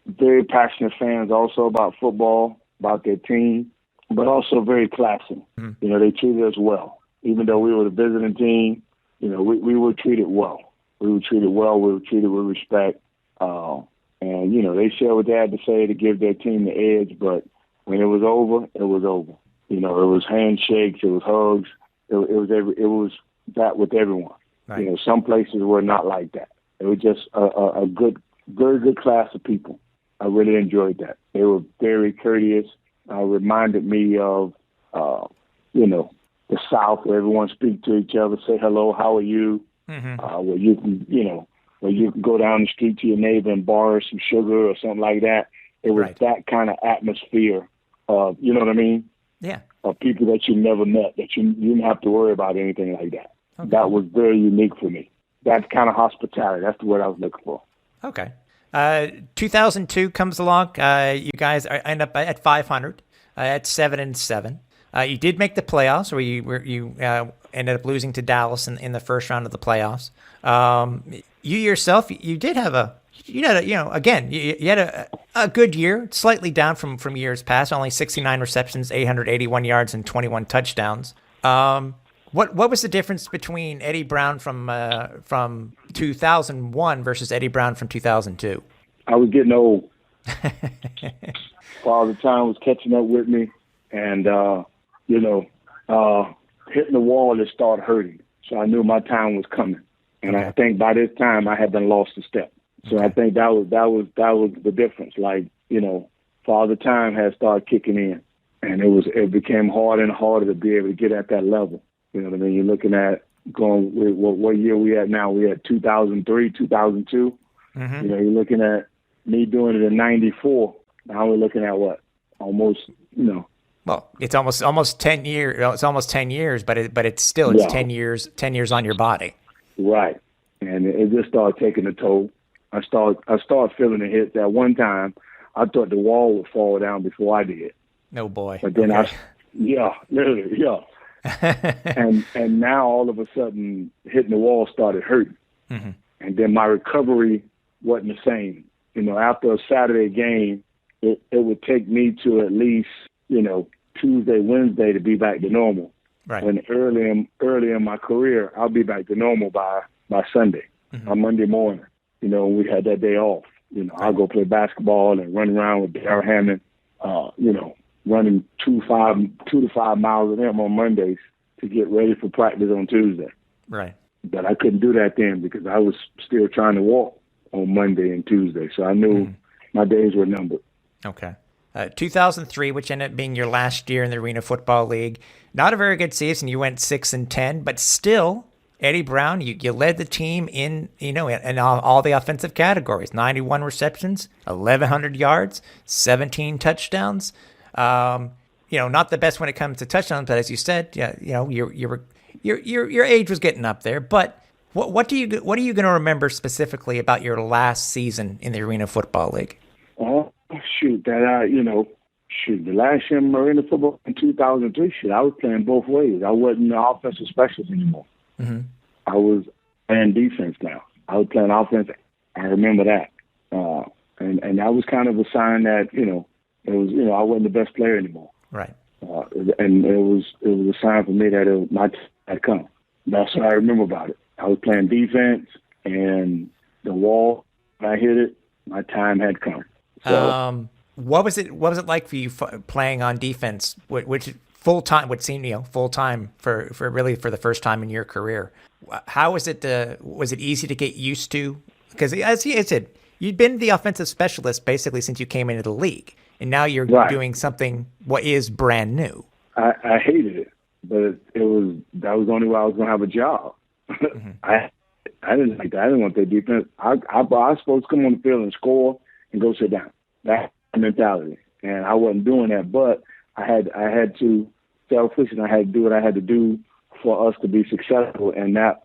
Very passionate fans also about football, about their team, but also very classy. Mm-hmm. You know, they treated us well. Even though we were the visiting team, you know, we were treated well. We were treated well. We were treated with respect. And, you know, they shared what they had to say to give their team the edge. But when it was over, it was over. You know, it was handshakes, it was hugs. It was that with everyone. Right. You know, some places were not like that. It was just a good, very good class of people. I really enjoyed that. They were very courteous. Reminded me of, you know, the South, where everyone speaks to each other, say hello, how are you? Mm-hmm. Where you can, you know, where you can go down the street to your neighbor and borrow some sugar or something like that. It was that kind of atmosphere of, you know what I mean? Yeah. Of people that you never met, that you didn't have to worry about anything like that. Okay. That was very unique for me. That kind of hospitality, that's the word I was looking for. Okay. 2002 comes along. You guys end up at 500, at 7-7. You did make the playoffs, where you ended up losing to Dallas in the first round of the playoffs. You yourself, you had a good year, slightly down from years past. Only 69 receptions, 881 yards, and 21 touchdowns. What was the difference between Eddie Brown from 2001 versus Eddie Brown from 2002? I was getting old. Father Time was catching up with me, and hitting the wall, it started hurting. So I knew my time was coming, and I think by this time I had been lost a step. So I think that was the difference. Like, you know, Father Time had started kicking in, and it became harder and harder to be able to get at that level. You know what I mean? You're looking at going with what year we at now? We at 2003, 2002. Mm-hmm. You know, you're looking at me doing it in 94. Now we're looking at what? Almost, you know. Well, it's almost 10 years. It's almost 10 years, but it's still 10 years. 10 years on your body. Right, and it just started taking a toll. I started feeling the hits. At one time, I thought the wall would fall down before I did. No boy. But then literally. and now all of a sudden hitting the wall started hurting. Mm-hmm. And then my recovery wasn't the same. You know, after a Saturday game, it would take me to at least, you know, Tuesday, Wednesday to be back to normal. Right. When early in my career, I'll be back to normal by Sunday, on Monday morning. You know, we had that day off. You know, I'll go play basketball and run around with Darryl Hammond, you know, running 2 to 5 miles with him on Mondays to get ready for practice on Tuesday. Right. But I couldn't do that then because I was still trying to walk on Monday and Tuesday. So I knew my days were numbered. Okay. 2003, which ended up being your last year in the Arena Football League. Not a very good season. You went 6-10, but still, Eddie Brown, you led the team in all the offensive categories. 91 receptions, 1,100 yards, 17 touchdowns. Not the best when it comes to touchdowns, but as you said, your age was getting up there. But what are you going to remember specifically about your last season in the Arena Football League? The last year in Arena Football in 2003, I was playing both ways. I wasn't an offensive specialist anymore. Mm-hmm. I was playing defense now. I was playing offense. I remember that. And that was kind of a sign that, I wasn't the best player anymore. Right. And it was a sign for me that my time had come. That's what I remember about it. I was playing defense, and the wall, when I hit it, my time had come. So, what was it like for you playing on defense, which full time would seem full time for the first time in your career? How was it? Was it easy to get used to? Because as he said, you'd been the offensive specialist basically since you came into the league, and now you're doing something what is brand new. I hated it, but that was the only way I was going to have a job. Mm-hmm. I didn't like that. I didn't want that defense. I was supposed to come on the field and score and go sit down. That mentality, and I wasn't doing that. But I had to selfish, and I had to do what I had to do for us to be successful, and that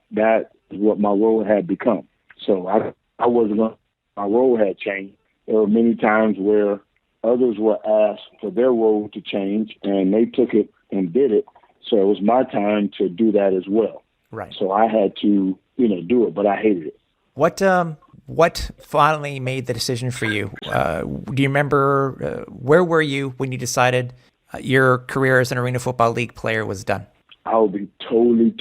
is what my role had become. So I wasn't going. My role had changed. There were many times where Others were asked for their role to change, and they took it and did it. So it was my time to do that as well. Right. So I had to, do it, but I hated it. What finally made the decision for you? Do you remember where were you when you decided your career as an Arena Football League player was done? I'll be totally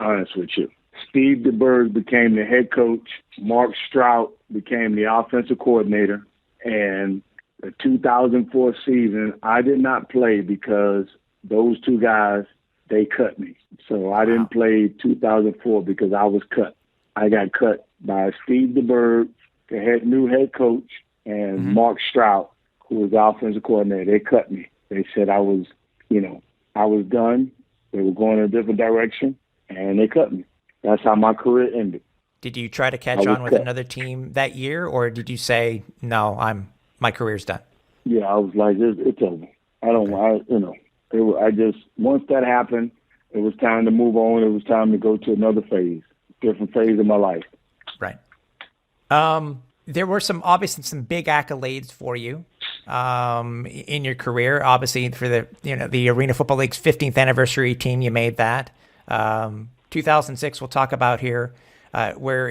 honest with you. Steve DeBerg became the head coach. Mark Strout became the offensive coordinator. And the 2004 season, I did not play because those two guys, they cut me. So I didn't play 2004 because I was cut. I got cut by Steve DeBerg, the new head coach, and Mark Strout, who was the offensive coordinator. They cut me. They said I was done. They were going in a different direction, and they cut me. That's how my career ended. Did you try to catch on with another team that year, or did you say, no, my career's done? Yeah, I was like, it's over. Once that happened, it was time to move on. It was time to go to another phase, different phase of my life. Right. There were some big accolades for you in your career. Obviously, for the Arena Football League's 15th anniversary team, you made that. 2006, we'll talk about here, where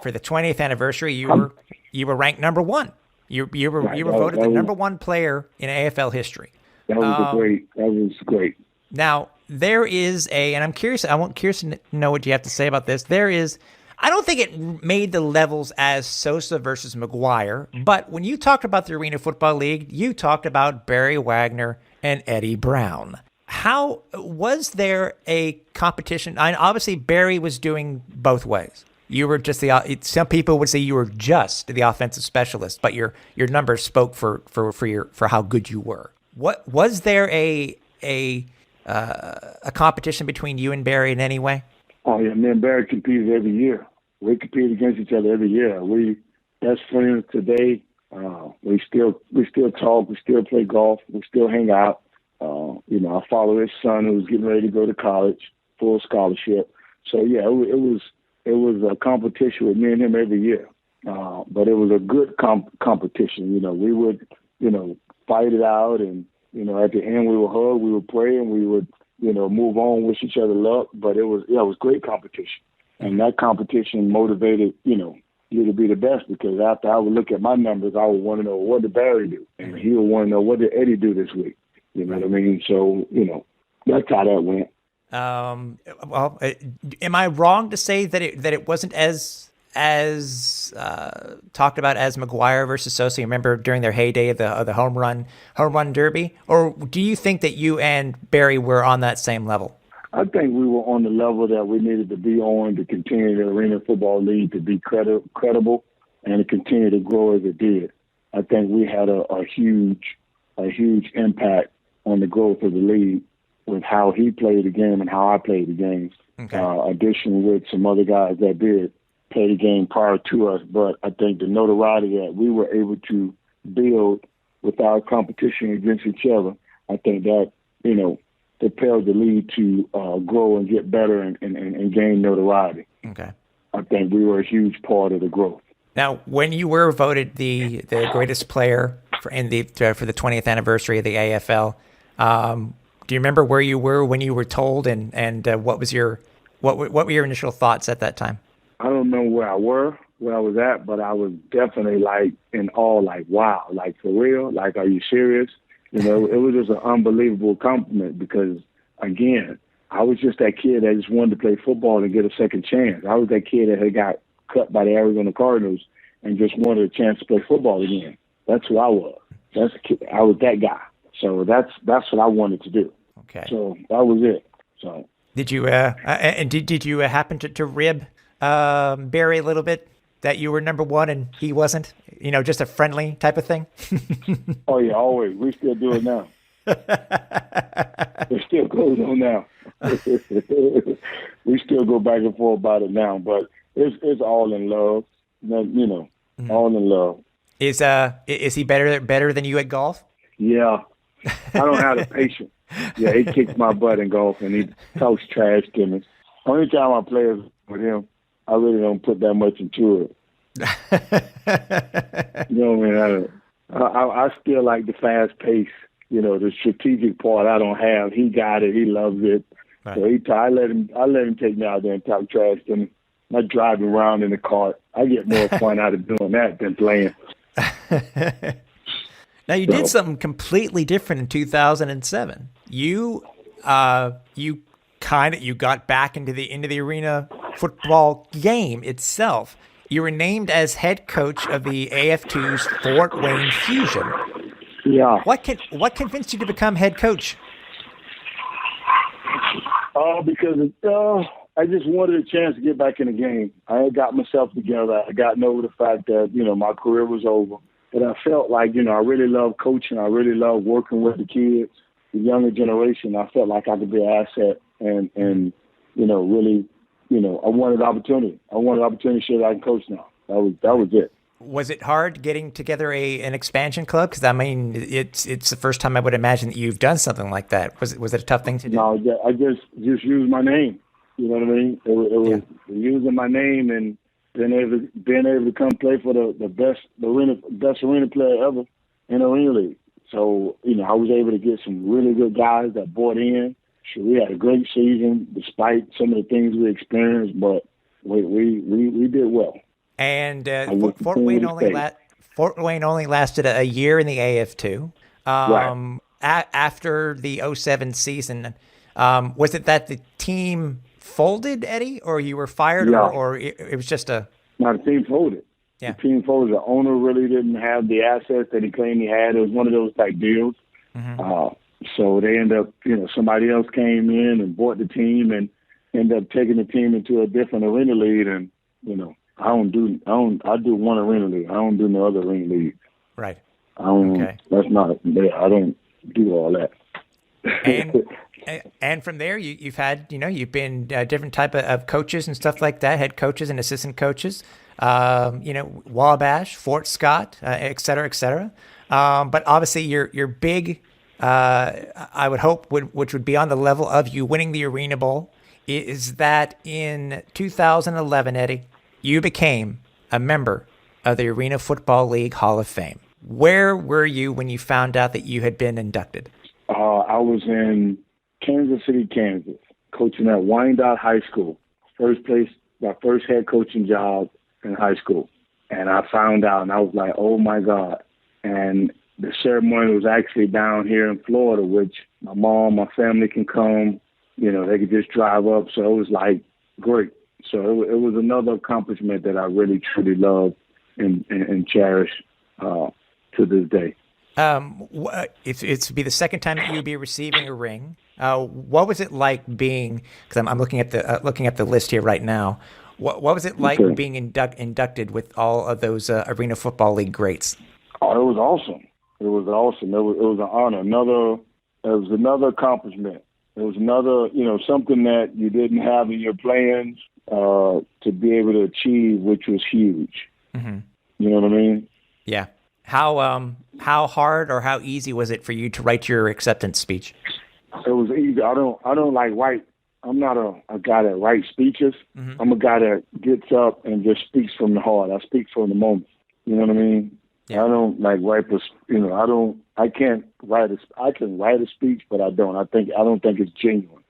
for the 20th anniversary, you were ranked number one. You were voted the number one player in AFL history. That was great. Now there is and I'm curious. I want curious to know what you have to say about this. I don't think it made the levels as Sosa versus McGuire, but when you talked about the Arena Football League, you talked about Barry Wagner and Eddie Brown. How was there a competition? Obviously, Barry was doing both ways. You were just some people would say you were just the offensive specialist, but your numbers spoke for how good you were. What was there a competition between you and Barry in any way? Oh yeah, me and Barry competed every year. We compete against each other every year. We best friends today. We still talk. We still play golf. We still hang out. I follow his son who was getting ready to go to college, full scholarship. So yeah, it was a competition with me and him every year. But it was a good competition. We would fight it out, and at the end we would hug, we would pray, and we would move on, wish each other luck. But it was great competition, and that competition motivated you to be the best, because after I would look at my numbers, I would want to know, what did Barry do, and he would want to know, what did Eddie do this week. You know what I mean? So that's how that went. Well, am I wrong to say that it wasn't as talked about as McGuire versus Sosa? You remember during their heyday of the home run derby, or do you think that you and Barry were on that same level? I think we were on the level that we needed to be on to continue the Arena Football League to be credible and to continue to grow as it did. I think we had a huge impact on the growth of the league with how he played the game and how I played the game. Okay. Additionally, with some other guys that did play the game prior to us. But I think the notoriety that we were able to build with our competition against each other, I think that, propelled the league to grow and get better and gain notoriety. Okay. I think we were a huge part of the growth. Now, when you were voted the greatest player for the 20th anniversary of the AFL, do you remember where you were when you were told, and what were your initial thoughts at that time? I don't know where I was at, but I was definitely in awe, wow, for real, are you serious? It was just an unbelievable compliment, because again, I was just that kid that just wanted to play football and get a second chance. I was that kid that had got cut by the Arizona Cardinals and just wanted a chance to play football again. That's who I was. I was that guy. So that's what I wanted to do. Okay. So that was it. So did you did you happen to rib Barry a little bit that you were number one and he wasn't? Just a friendly type of thing. Oh yeah, always. We still do it now. It still goes on now. We still go back and forth about it now, but it's all in love. All in love. Is he better than you at golf? Yeah. I don't have the patience. Yeah, he kicks my butt in golf, and he talks trash to me. Only time I play is with him. I really don't put that much into it. You know what I mean? I still like the fast pace. The strategic part I don't have. He got it. He loves it. Right. So I let him take me out there and talk trash to me. Not driving around in the cart. I get more fun out of doing that than playing. Now you did something completely different in 2007. You got back into the arena football game itself. You were named as head coach of the AF2's Fort Wayne Fusion. Yeah. What convinced you to become head coach? Because I just wanted a chance to get back in the game. I had got myself together. I gotten over the fact that, my career was over. But I felt like, I really love coaching. I really love working with the kids, the younger generation. I felt like I could be an asset and really, I wanted opportunity. I wanted opportunity to show that I can coach now. That was it. Was it hard getting together an expansion club? Because it's the first time I would imagine that you've done something like that. Was it a tough thing to do? No, I just used my name. You know what I mean? It was using my name and being able to come play for the best arena player ever in the Arena League. So I was able to get some really good guys that bought in. Sure, we had a great season despite some of the things we experienced, but we did well. And Fort Wayne only lasted a year in the AF2. Right. After the 2007 season, was it that the team folded, Eddie, or you were fired, Yeah. or it was just a... No, the team folded. Yeah. The team folded. The owner really didn't have the assets that he claimed he had. It was one of those type deals. Mm-hmm. So they ended up, somebody else came in and bought the team and ended up taking the team into a different arena league. And, I do one arena league. I don't do no other arena league. Right. I don't, Okay. That's not, I don't do all that. And from there, you've had, you've been different type of coaches and stuff like that, head coaches and assistant coaches, Wabash, Fort Scott, et cetera, et cetera. But obviously your big, I would hope, which would be on the level of you winning the Arena Bowl, is that in 2011, Eddie, you became a member of the Arena Football League Hall of Fame. Where were you when you found out that you had been inducted? I was in Kansas City, Kansas, coaching at Wyandotte High School. My first head coaching job in high school. And I found out, and I was like, oh, my God. And the ceremony was actually down here in Florida, which my mom, my family can come. They could just drive up. So it was like great. So it was another accomplishment that I really, truly love and cherish to this day. It's to be the second time that you would be receiving a ring. What was it like being? Because I'm looking at the list here right now. What was it like being inducted with all of those Arena Football League greats? Oh, it was awesome. It was awesome. It was an honor. It was another accomplishment. It was another, something that you didn't have in your plans to be able to achieve, which was huge. Mm-hmm. You know what I mean? Yeah. How hard or how easy was it for you to write your acceptance speech? It was easy. I don't like write. I'm not a guy that writes speeches. Mm-hmm. I'm a guy that gets up and just speaks from the heart. I speak from the moment. You know what I mean? Yeah. I don't like write. I can't write I can write a speech, but I don't. I don't think it's genuine.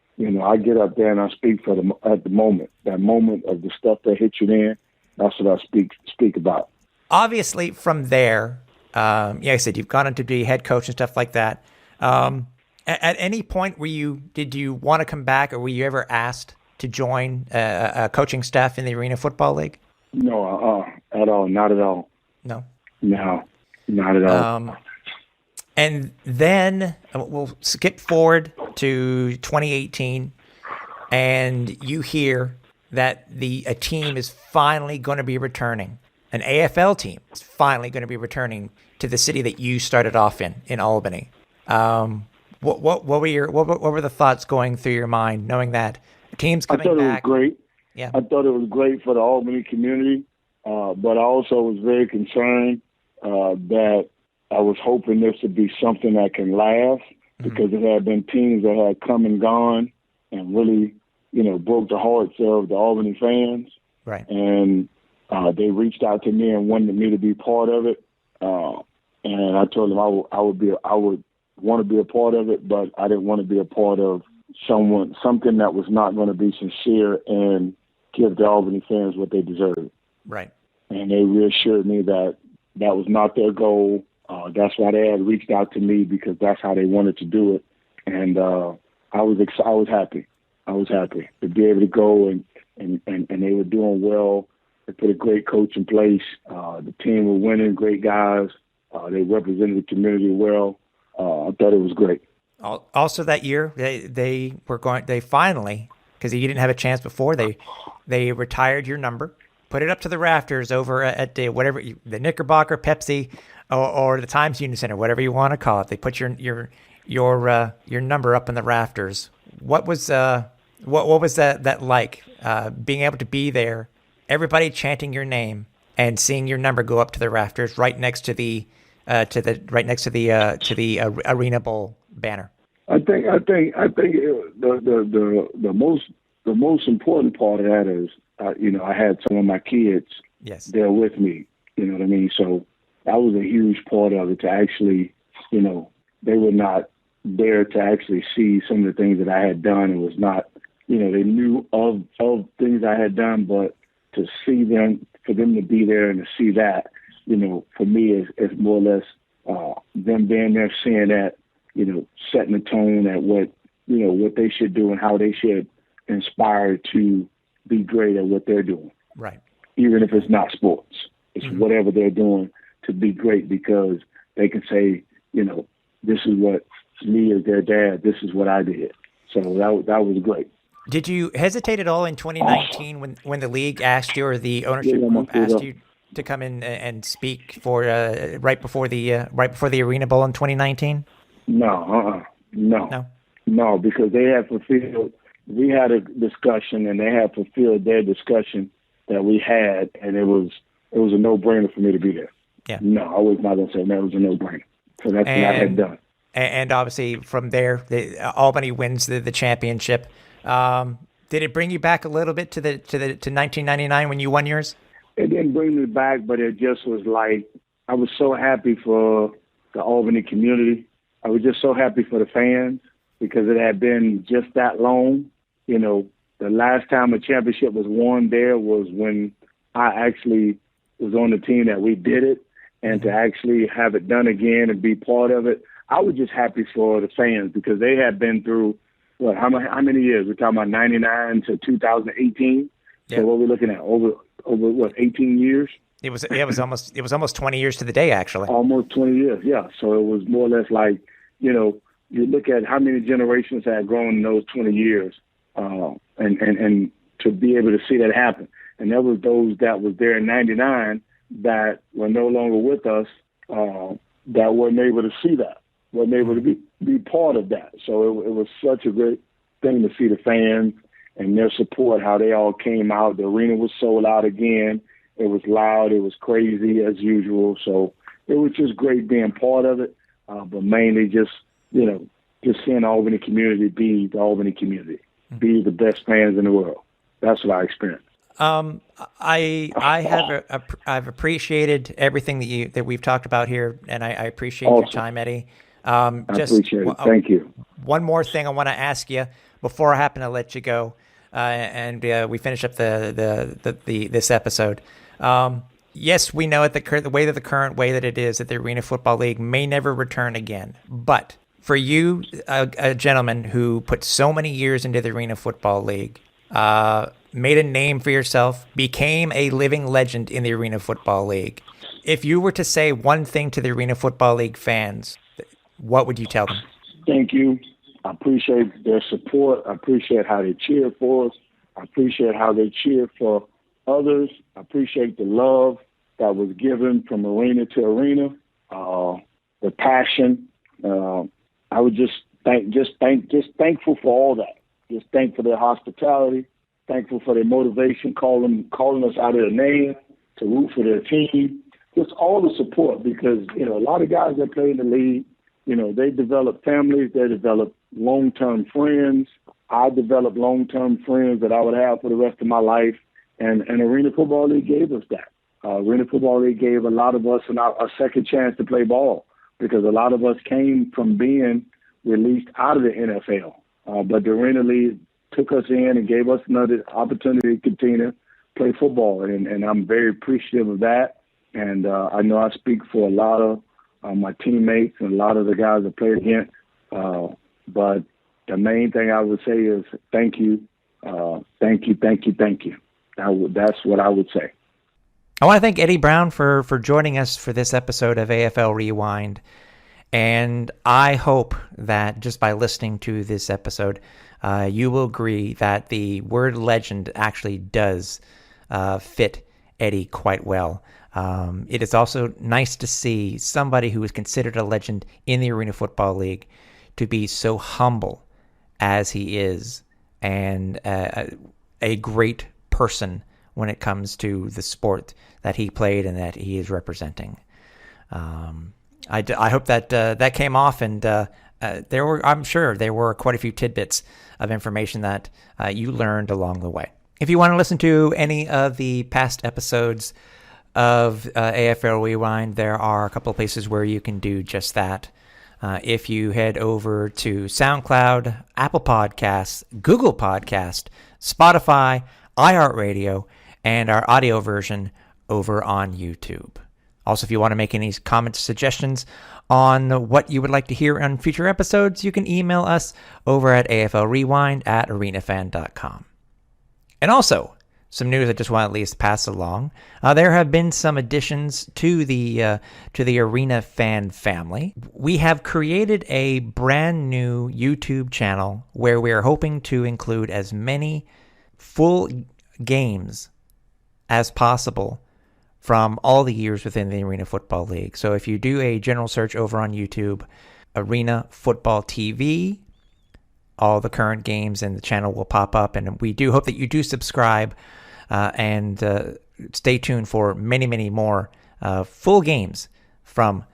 I get up there and I speak at the moment. That moment of the stuff that hits you there. That's what I speak about. Obviously, from there, like I said, you've gone on to be head coach and stuff like that. At any point, did you want to come back, or were you ever asked to join a coaching staff in the Arena Football League? No, at all. Not at all. No, not at all. And then we'll skip forward to 2018, and you hear that a team is finally going to be returning. An AFL team is finally going to be returning to the city that you started off in Albany. What were the thoughts going through your mind, knowing that the team's coming back? I thought it was great. Yeah. I thought it was great for the Albany community, but I also was very concerned that I was hoping this would be something that can last, because there had been teams that had come and gone and really, broke the hearts of the Albany fans. Right. And they reached out to me and wanted me to be part of it. And I told him I would want to be a part of it, but I didn't want to be a part of something that was not going to be sincere and give the Albany fans what they deserve. Right. And they reassured me that that was not their goal. That's why they had reached out to me, because that's how they wanted to do it. And I was happy. I was happy to be able to go, and they were doing well. They put a great coach in place. The team were winning, great guys. They represented the community well. I thought it was great. Also that year, they finally, because you didn't have a chance before, they retired your number, put it up to the rafters over at the Knickerbocker, Pepsi, or the Times Union Center, whatever you want to call it. They put your number up in the rafters. What was that like? Being able to be there, everybody chanting your name, and seeing your number go up to the rafters right next to the Arena Bowl banner. I think the most important part of that is, I had some of my kids there with me. You know what I mean? So that was a huge part of it, to actually, they were not there to actually see some of the things that I had done. It was not, they knew of things I had done, but to see them, for them to be there and to see that, for me is more or less them being there, seeing that, setting the tone at what they should do and how they should inspire to be great at what they're doing. Right. Even if it's not sports, it's whatever they're doing to be great, because they can say, this is what me as their dad, this is what I did. So that was great. Did you hesitate at all in 2019 when the league asked you, or the ownership group asked you to come in and speak for right before the Arena Bowl in 2019? No, because they had fulfilled. We had a discussion, and they had fulfilled their discussion that we had, and it was a no-brainer for me to be there. Yeah. No, I was not going to say that. It was a no-brainer. So that's what I had done. And obviously from there, Albany wins the championship. Did it bring you back a little bit to 1999 when you won yours? It didn't bring me back, but it just was like, I was so happy for the Albany community. I was just so happy for the fans, because it had been just that long. The last time a championship was won there was when I actually was on the team that we did it, and to actually have it done again and be part of it, I was just happy for the fans, because they had been through, how many years? We're talking about 99 to 2018. Yeah. So what we're looking at, over 18 years? It was almost 20 years to the day, actually. Almost 20 years, yeah. So it was more or less like, you look at how many generations had grown in those 20 years, and to be able to see that happen. And there was those that was there in 99 that were no longer with us, that weren't able to see that, weren't able to be part of that. So it was such a great thing to see the fans and their support, how they all came out. The arena was sold out again. It was loud. It was crazy as usual. So it was just great being part of it, but mainly just seeing the Albany community be the Albany community, be the best fans in the world. That's what I experienced. I've appreciated everything that we've talked about here, and I appreciate your time, Eddie. I appreciate it. Thank you. One more thing I want to ask you before I happen to let you go, and we finish up this episode. Yes, we know the current way that it is, that the Arena Football League may never return again. But for you, a gentleman who put so many years into the Arena Football League, made a name for yourself, became a living legend in the Arena Football League. If you were to say one thing to the Arena Football League fans, what would you tell them? Thank you. I appreciate their support. I appreciate how they cheer for us. I appreciate how they cheer for others. I appreciate the love that was given from arena to arena, the passion. I would just thankful for all that. Just thankful for their hospitality, thankful for their motivation, calling us out of their name to root for their team. Just all the support, because a lot of guys that play in the league, they develop families, they develop long-term friends. I developed long-term friends that I would have for the rest of my life, and Arena Football League gave us that. Arena Football League gave a lot of us a second chance to play ball because a lot of us came from being released out of the NFL. But the Arena League took us in and gave us another opportunity to continue to play football, and I'm very appreciative of that. And I know I speak for a lot of my teammates and a lot of the guys that played against. But the main thing I would say is thank you, thank you, thank you, thank you. That's what I would say. I want to thank Eddie Brown for joining us for this episode of AFL Rewind. And I hope that just by listening to this episode, you will agree that the word legend actually does fit Eddie quite well. It is also nice to see somebody who is considered a legend in the Arena Football League to be so humble as he is, and a great person when it comes to the sport that he played and that he is representing. I hope that that came off, and I'm sure there were quite a few tidbits of information that you learned along the way. If you want to listen to any of the past episodes of AFL Rewind, there are a couple of places where you can do just that. If you head over to SoundCloud, Apple Podcasts, Google Podcast, Spotify, iHeartRadio, and our audio version over on YouTube. Also, if you want to make any comments, suggestions on what you would like to hear on future episodes, you can email us over at aflrewind@arenafan.com. And also, some news I just want to at least pass along. There have been some additions to the Arena Fan family. We have created a brand new YouTube channel where we are hoping to include as many full games as possible from all the years within the Arena Football League. So if you do a general search over on YouTube, Arena Football TV, all the current games in the channel will pop up, and we do hope that you do subscribe and stay tuned for many, many more full games from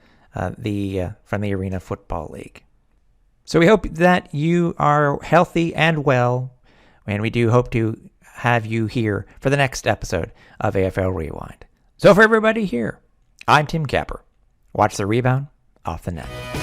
the Arena Football League. So we hope that you are healthy and well, and we do hope to have you here for the next episode of AFL Rewind. So for everybody here, I'm Tim Capper. Watch the rebound off the net.